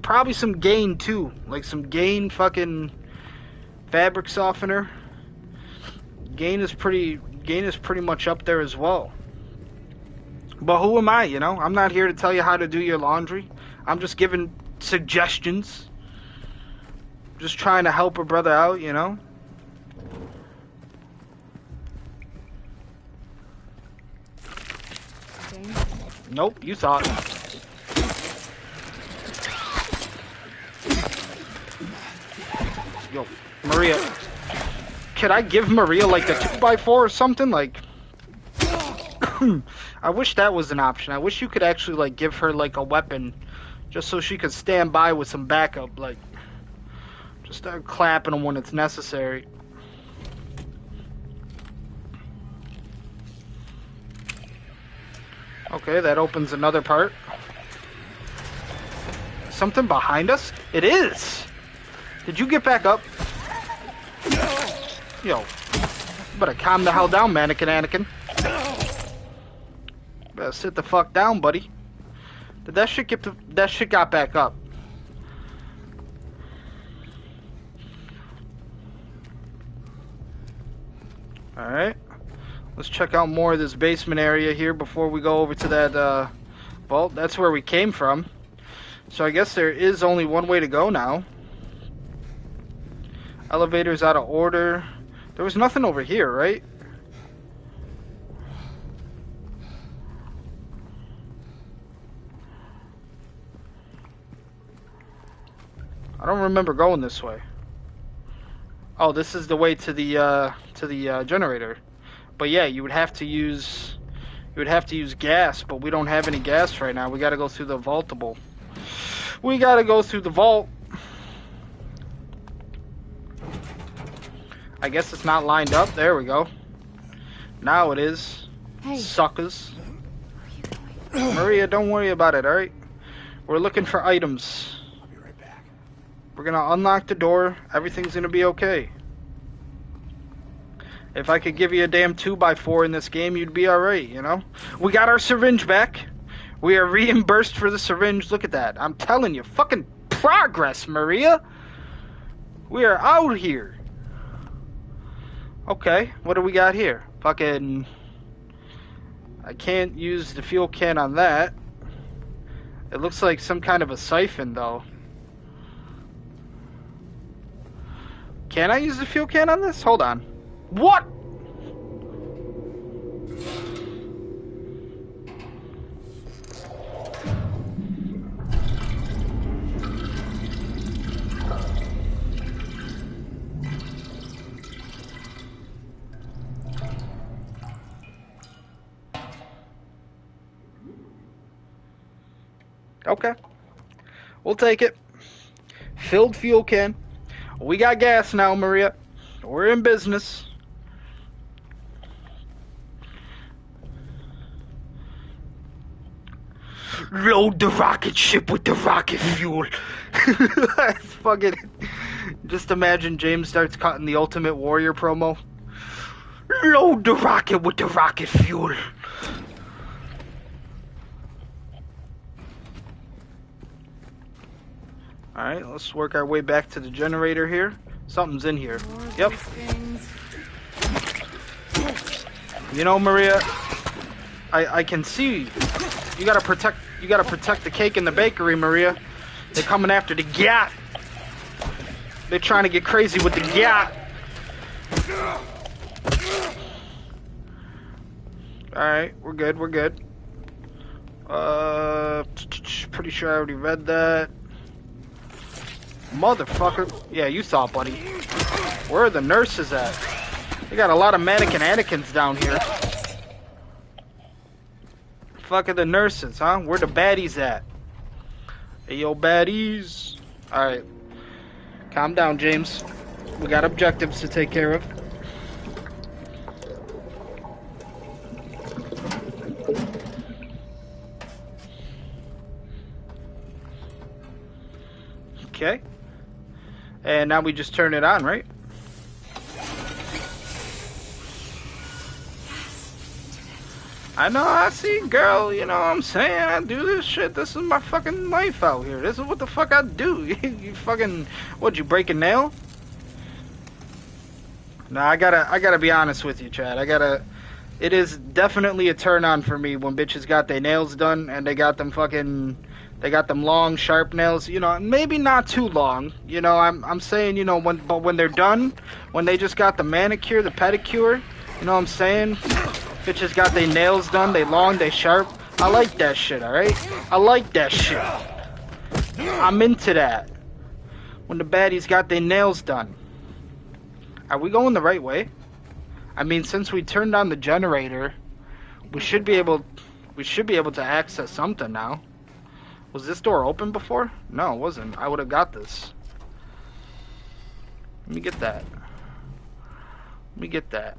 [SPEAKER 1] Probably some Gain too, like some Gain fucking fabric softener. Gain is pretty much up there as well. But who am I, you know? I'm not here to tell you how to do your laundry. I'm just giving suggestions. Just trying to help a brother out, you know?
[SPEAKER 2] James?
[SPEAKER 1] Nope, you thought. Yo, Maria. Could I give Maria like a 2x4 or something? Like... I wish that was an option. I wish you could actually like give her like a weapon just so she could stand by with some backup, like just start clapping them when it's necessary. Okay, that opens another part. Something behind us? It is! Did you get back up? Yo, you better calm the hell down, Anakin. Better sit the fuck down, buddy. Did that shit that shit got back up? Alright. Let's check out more of this basement area here before we go over to that vault. That's where we came from. So I guess there is only one way to go now. Elevator's out of order. There was nothing over here, right? I don't remember going this way. Oh, this is the way to the generator. But yeah, you would have to use gas, but we don't have any gas right now. We got to go through the vaultable. We got to go through the vault. I guess it's not lined up. There we go. Now it is.
[SPEAKER 2] Hey.
[SPEAKER 1] Suckers. Maria, don't worry about it, alright? We're looking for items. We're gonna unlock the door. Everything's gonna be okay. If I could give you a damn 2x4 in this game, you'd be alright, you know? We got our syringe back. We are reimbursed for the syringe. Look at that. I'm telling you, fucking progress, Maria. We are out here. Okay, what do we got here? Fucking... I can't use the fuel can on that. It looks like some kind of a siphon, though. Can I use the fuel can on this? Hold on. What? Okay. We'll take it. Filled fuel can. We got gas now, Maria. We're in business. Load the rocket ship with the rocket fuel. That's fucking. Just imagine James starts cutting the Ultimate Warrior promo. Load the rocket with the rocket fuel. Alright, let's work our way back to the generator here. Something's in here. Yep. You know, Maria, I can see you gotta protect the cake in the bakery, Maria. They're coming after the gat. They're trying to get crazy with the gat. Alright, we're good, we're good. Pretty sure I already read that. Motherfucker. Yeah, you saw it, buddy. Where are the nurses at? They got a lot of mannequin Anakins down here. Fuck are the nurses, huh? Where the baddies at? Hey, yo, baddies. Alright. Calm down, James. We got objectives to take care of. Okay. And now we just turn it on, right? I know, I see, girl, you know what I'm saying? I do this shit. This is my fucking life out here. This is what the fuck I do. You fucking, what'd you break a nail? Nah, I gotta be honest with you, Chad. It is definitely a turn on for me when bitches got their nails done and they got them long, sharp nails. You know, maybe not too long. You know, I'm saying, you know, when they're done, when they just got the manicure, the pedicure, you know what I'm saying? Bitches got their nails done, they long, they sharp. I like that shit, alright? I like that shit. I'm into that. When the baddies got their nails done. Are we going the right way? I mean, since we turned on the generator, we should be able to access something now. Was this door open before? No, it wasn't. I would have got this. Let me get that. Let me get that.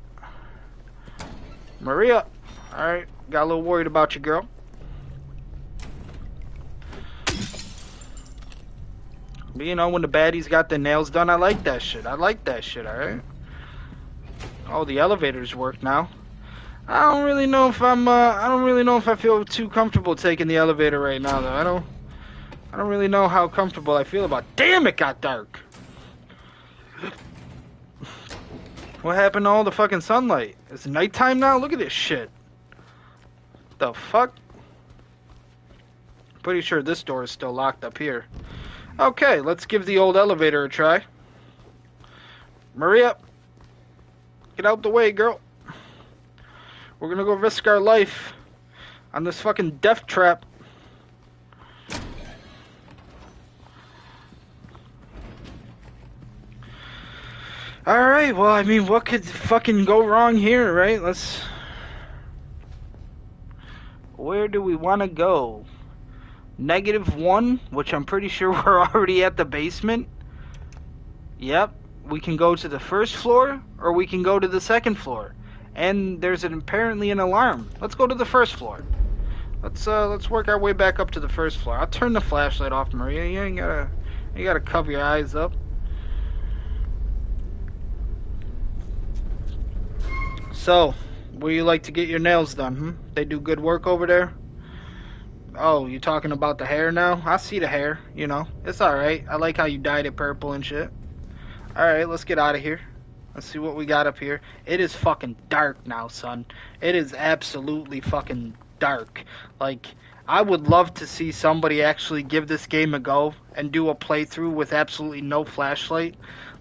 [SPEAKER 1] Maria. Alright. Got a little worried about you, girl. But you know, when the baddies got their nails done, I like that shit. I like that shit, alright? Oh, the elevators work now. I don't really know if I feel too comfortable taking the elevator right now, though. I don't really know how comfortable I feel about. Damn, it got dark. What happened to all the fucking sunlight? It's nighttime now? Look at this shit. The fuck? Pretty sure this door is still locked up here. Okay, let's give the old elevator a try. Maria, get out the way, girl. We're gonna go risk our life on this fucking death trap. Alright, well, I mean, what could fucking go wrong here, right? Where do we want to go? -1, which I'm pretty sure we're already at the basement. Yep, we can go to the first floor, or we can go to the second floor. And there's apparently an alarm. Let's go to the first floor. Let's work our way back up to the first floor. I'll turn the flashlight off, Maria. You gotta cover your eyes up. So, where you like to get your nails done, hmm? They do good work over there? Oh, you talking about the hair now? I see the hair, you know. It's alright. I like how you dyed it purple and shit. Alright, let's get out of here. Let's see what we got up here. It is fucking dark now, son. It is absolutely fucking dark. Like, I would love to see somebody actually give this game a go and do a playthrough with absolutely no flashlight.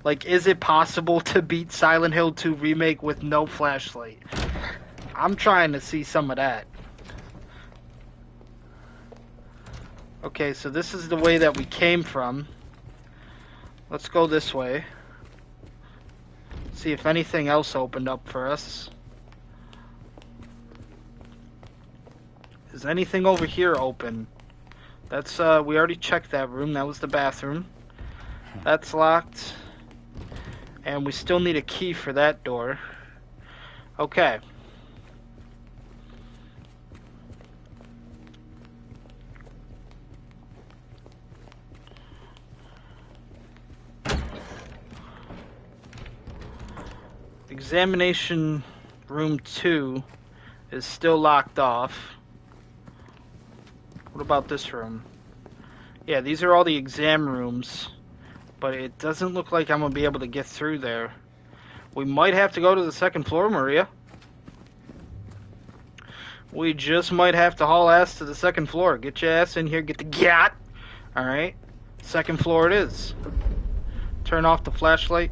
[SPEAKER 1] Like, is it possible to beat Silent Hill 2 Remake with no flashlight? I'm trying to see some of that. Okay, so this is the way that we came from. Let's go this way. See if anything else opened up for us. Is anything over here open? That's, we already checked that room. That was the bathroom. That's locked. And we still need a key for that door. Okay. Examination room 2 is still locked off. What about this room? Yeah, these are all the exam rooms, but it doesn't look like I'm gonna be able to get through there. We might have to go to the second floor, Maria. We just might have to haul ass to the second floor. Get your ass in here, get the gat. Alright, second floor it is. Turn off the flashlight.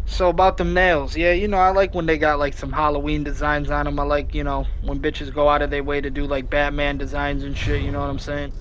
[SPEAKER 1] So about them nails, yeah, you know, I like when they got like some Halloween designs on them. I like, you know, when bitches go out of their way to do like Batman designs and shit, you know what I'm saying?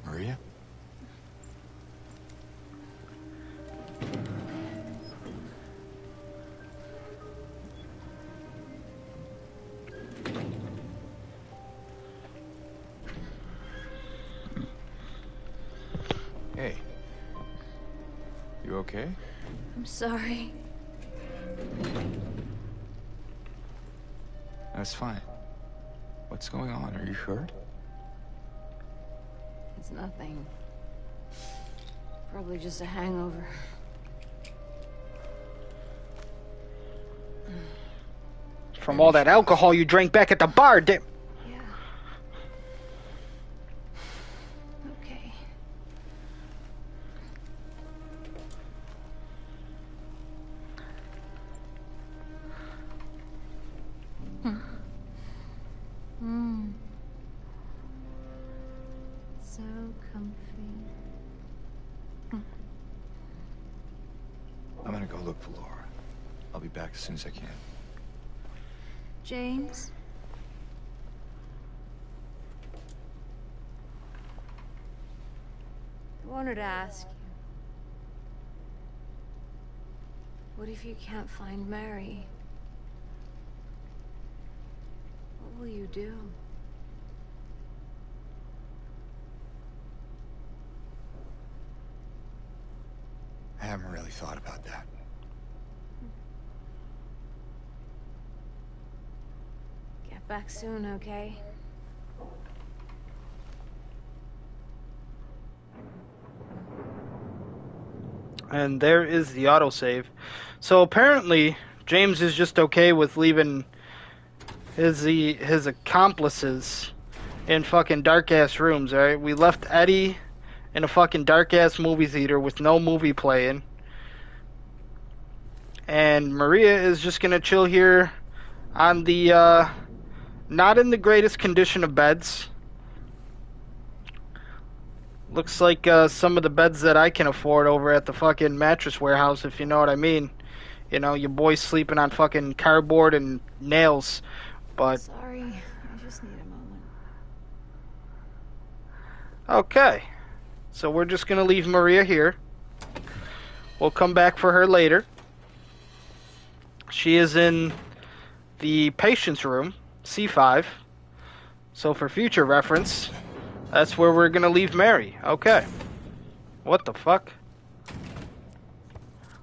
[SPEAKER 3] Maria? Hey. You okay?
[SPEAKER 2] I'm sorry.
[SPEAKER 3] That's fine. What's going on? Are you hurt?
[SPEAKER 2] It's nothing. Probably just a hangover.
[SPEAKER 1] From all that alcohol you drank back at the bar, damn.
[SPEAKER 2] Yeah. Okay. So comfy.
[SPEAKER 3] I'm gonna go look for Laura. I'll be back as soon as I can.
[SPEAKER 2] James? I wanted to ask you. What if you can't find Mary? What will you do?
[SPEAKER 3] I haven't really thought about that.
[SPEAKER 2] Get back soon, okay?
[SPEAKER 1] And there is the autosave. So apparently, James is just okay with leaving his accomplices in fucking dark ass rooms, alright? We left Eddie in a fucking dark ass movie theater with no movie playing. And Maria is just gonna chill here on the not in the greatest condition of beds. Looks like some of the beds that I can afford over at the fucking mattress warehouse, if you know what I mean. You know, your boy's sleeping on fucking cardboard and nails. But
[SPEAKER 2] Sorry, I just need a moment.
[SPEAKER 1] okay. So we're just gonna leave Maria here. We'll come back for her later. She is in the patient's room, C5. So for future reference, That's where we're gonna leave Mary. Okay. What the fuck?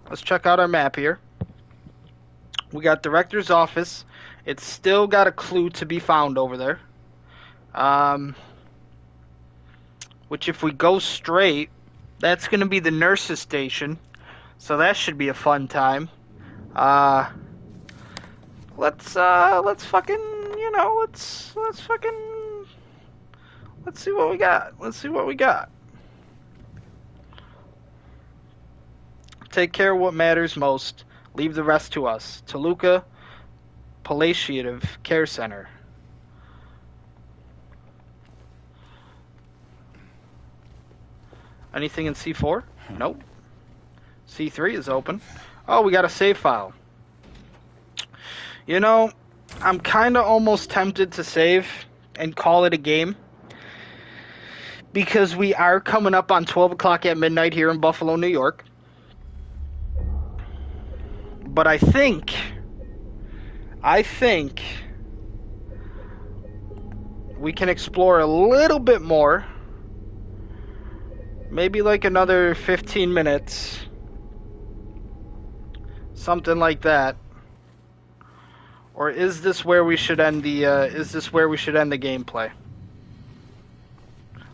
[SPEAKER 1] Let's check out our map here. We got director's office. It's still got a clue to be found over there. Which if we go straight, that's gonna be the nurse's station. So that should be a fun time. Let's fucking, let's see what we got. Let's see what we got. Take care of what matters most. Leave the rest to us. Toluca Palliative Care Center. Anything in C4? Nope. C3 is open. Oh, we got a save file. You know, I'm kind of almost tempted to save and call it a game. Because we are coming up on 12 o'clock at midnight here in Buffalo, New York. But I think we can explore a little bit more. Maybe like another 15 minutes. Something like that. Or is this where we should end the gameplay?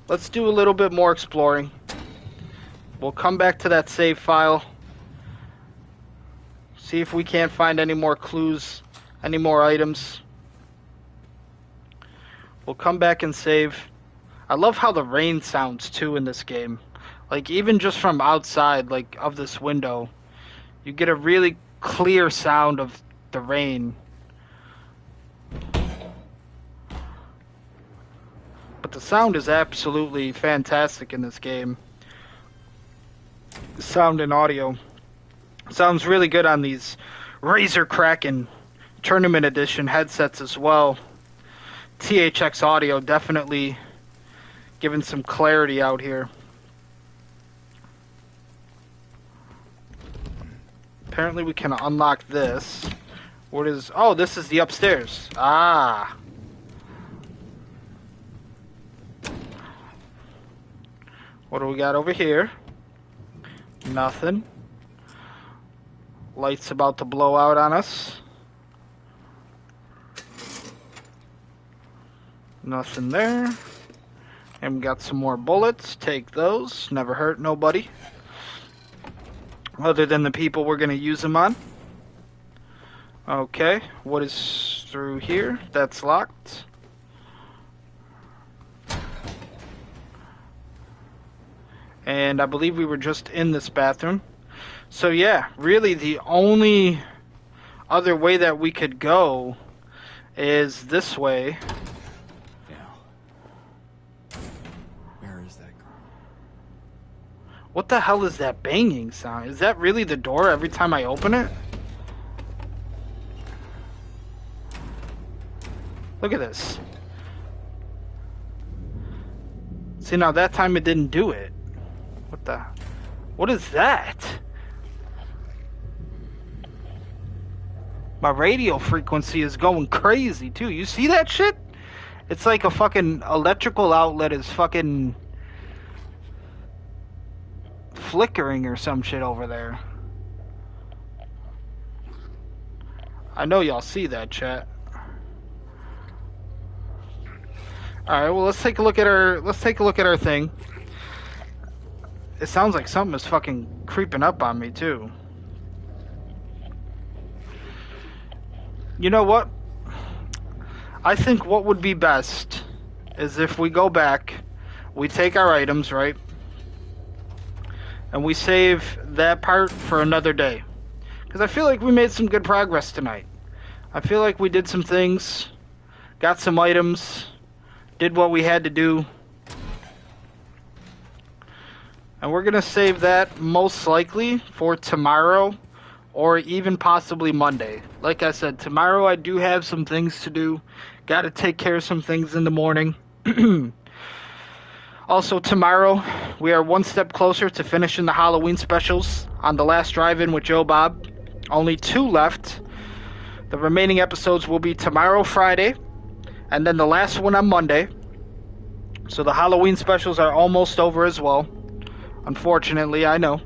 [SPEAKER 1] Let's do a little bit more exploring. We'll come back to that save file. See if we can't find any more clues, any more items. We'll come back and save. I love how the rain sounds too in this game. Like even just from outside, like of this window, you get a really clear sound of the rain. But the sound is absolutely fantastic in this game. Sound and audio. Sounds really good on these Razer Kraken Tournament Edition headsets as well. THX audio definitely giving some clarity out here. Apparently we can unlock this. What is... Oh, this is the upstairs. Ah. What do we got over here? Nothing. Light's about to blow out on us. Nothing there. And we got some more bullets. Take those. Never hurt nobody. Other than the people we're going to use them on. Okay. What is through here? That's locked. And I believe we were just in this bathroom. So yeah, really the only other way that we could go is this way.
[SPEAKER 3] Yeah. Where is that girl?
[SPEAKER 1] What the hell is that banging sound? Is that really the door every time I open it? Look at this. See, now that time it didn't do it. What is that? My radio frequency is going crazy too. You see that shit? It's like a fucking electrical outlet is fucking flickering or some shit over there. I know y'all see that, chat. Alright, well let's take a look at our thing. It sounds like something is fucking creeping up on me too. You know what? I think what would be best is if we go back, we take our items, right? And we save that part for another day. Because I feel like we made some good progress tonight. I feel like we did some things, got some items, did what we had to do. And we're going to save that most likely for tomorrow or even possibly Monday. Like I said, tomorrow I do have some things to do. Got to take care of some things in the morning. Also, tomorrow we are one step closer to finishing the Halloween specials on The Last Drive-In with Joe Bob. Only 2 left. The remaining episodes will be tomorrow, Friday, and then the last one on Monday. So the Halloween specials are almost over as well. Unfortunately, I know.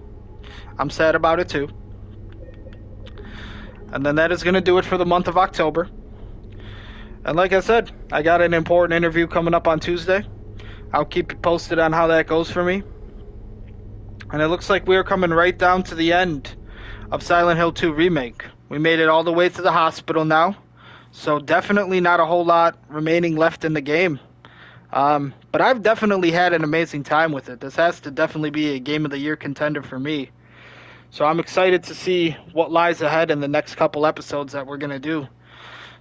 [SPEAKER 1] I'm sad about it too. And then that is going to do it for the month of October. And like I said, I got an important interview coming up on Tuesday. I'll keep you posted on how that goes for me. And it looks like we're coming right down to the end of Silent Hill 2 Remake. We made it all the way to the hospital now. So definitely not a whole lot remaining left in the game. But I've definitely had an amazing time with it. This has to definitely be a Game of the Year contender for me. So I'm excited to see what lies ahead in the next couple episodes that we're going to do.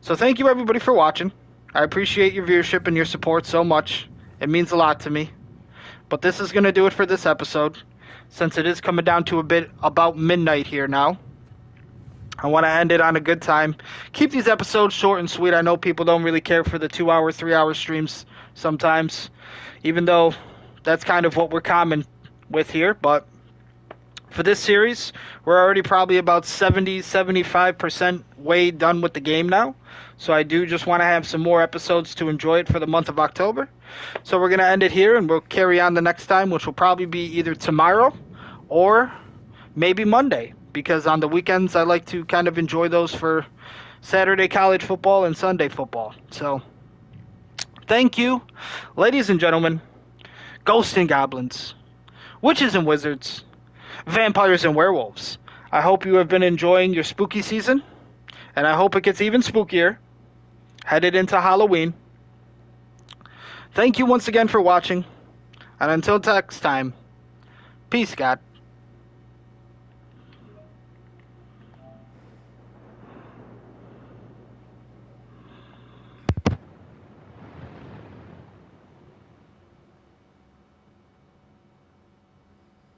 [SPEAKER 1] So thank you everybody for watching. I appreciate your viewership and your support so much. It means a lot to me. But this is going to do it for this episode. Since it is coming down to a bit about midnight here now, I want to end it on a good time. Keep these episodes short and sweet. I know people don't really care for the 2-hour, 3-hour streams sometimes, even though that's kind of what we're common with here. But for this series, we're already probably about 70-75% way done with the game now. So I do just want to have some more episodes to enjoy it for the month of October. So we're going to end it here, and we'll carry on the next time, which will probably be either tomorrow or maybe Monday. Because on the weekends, I like to kind of enjoy those for Saturday college football and Sunday football. So thank you, ladies and gentlemen, ghosts and goblins, witches and wizards, vampires and werewolves. I hope you have been enjoying your spooky season, and I hope it gets even spookier headed into Halloween. Thank you once again for watching, and until next time, peace, God.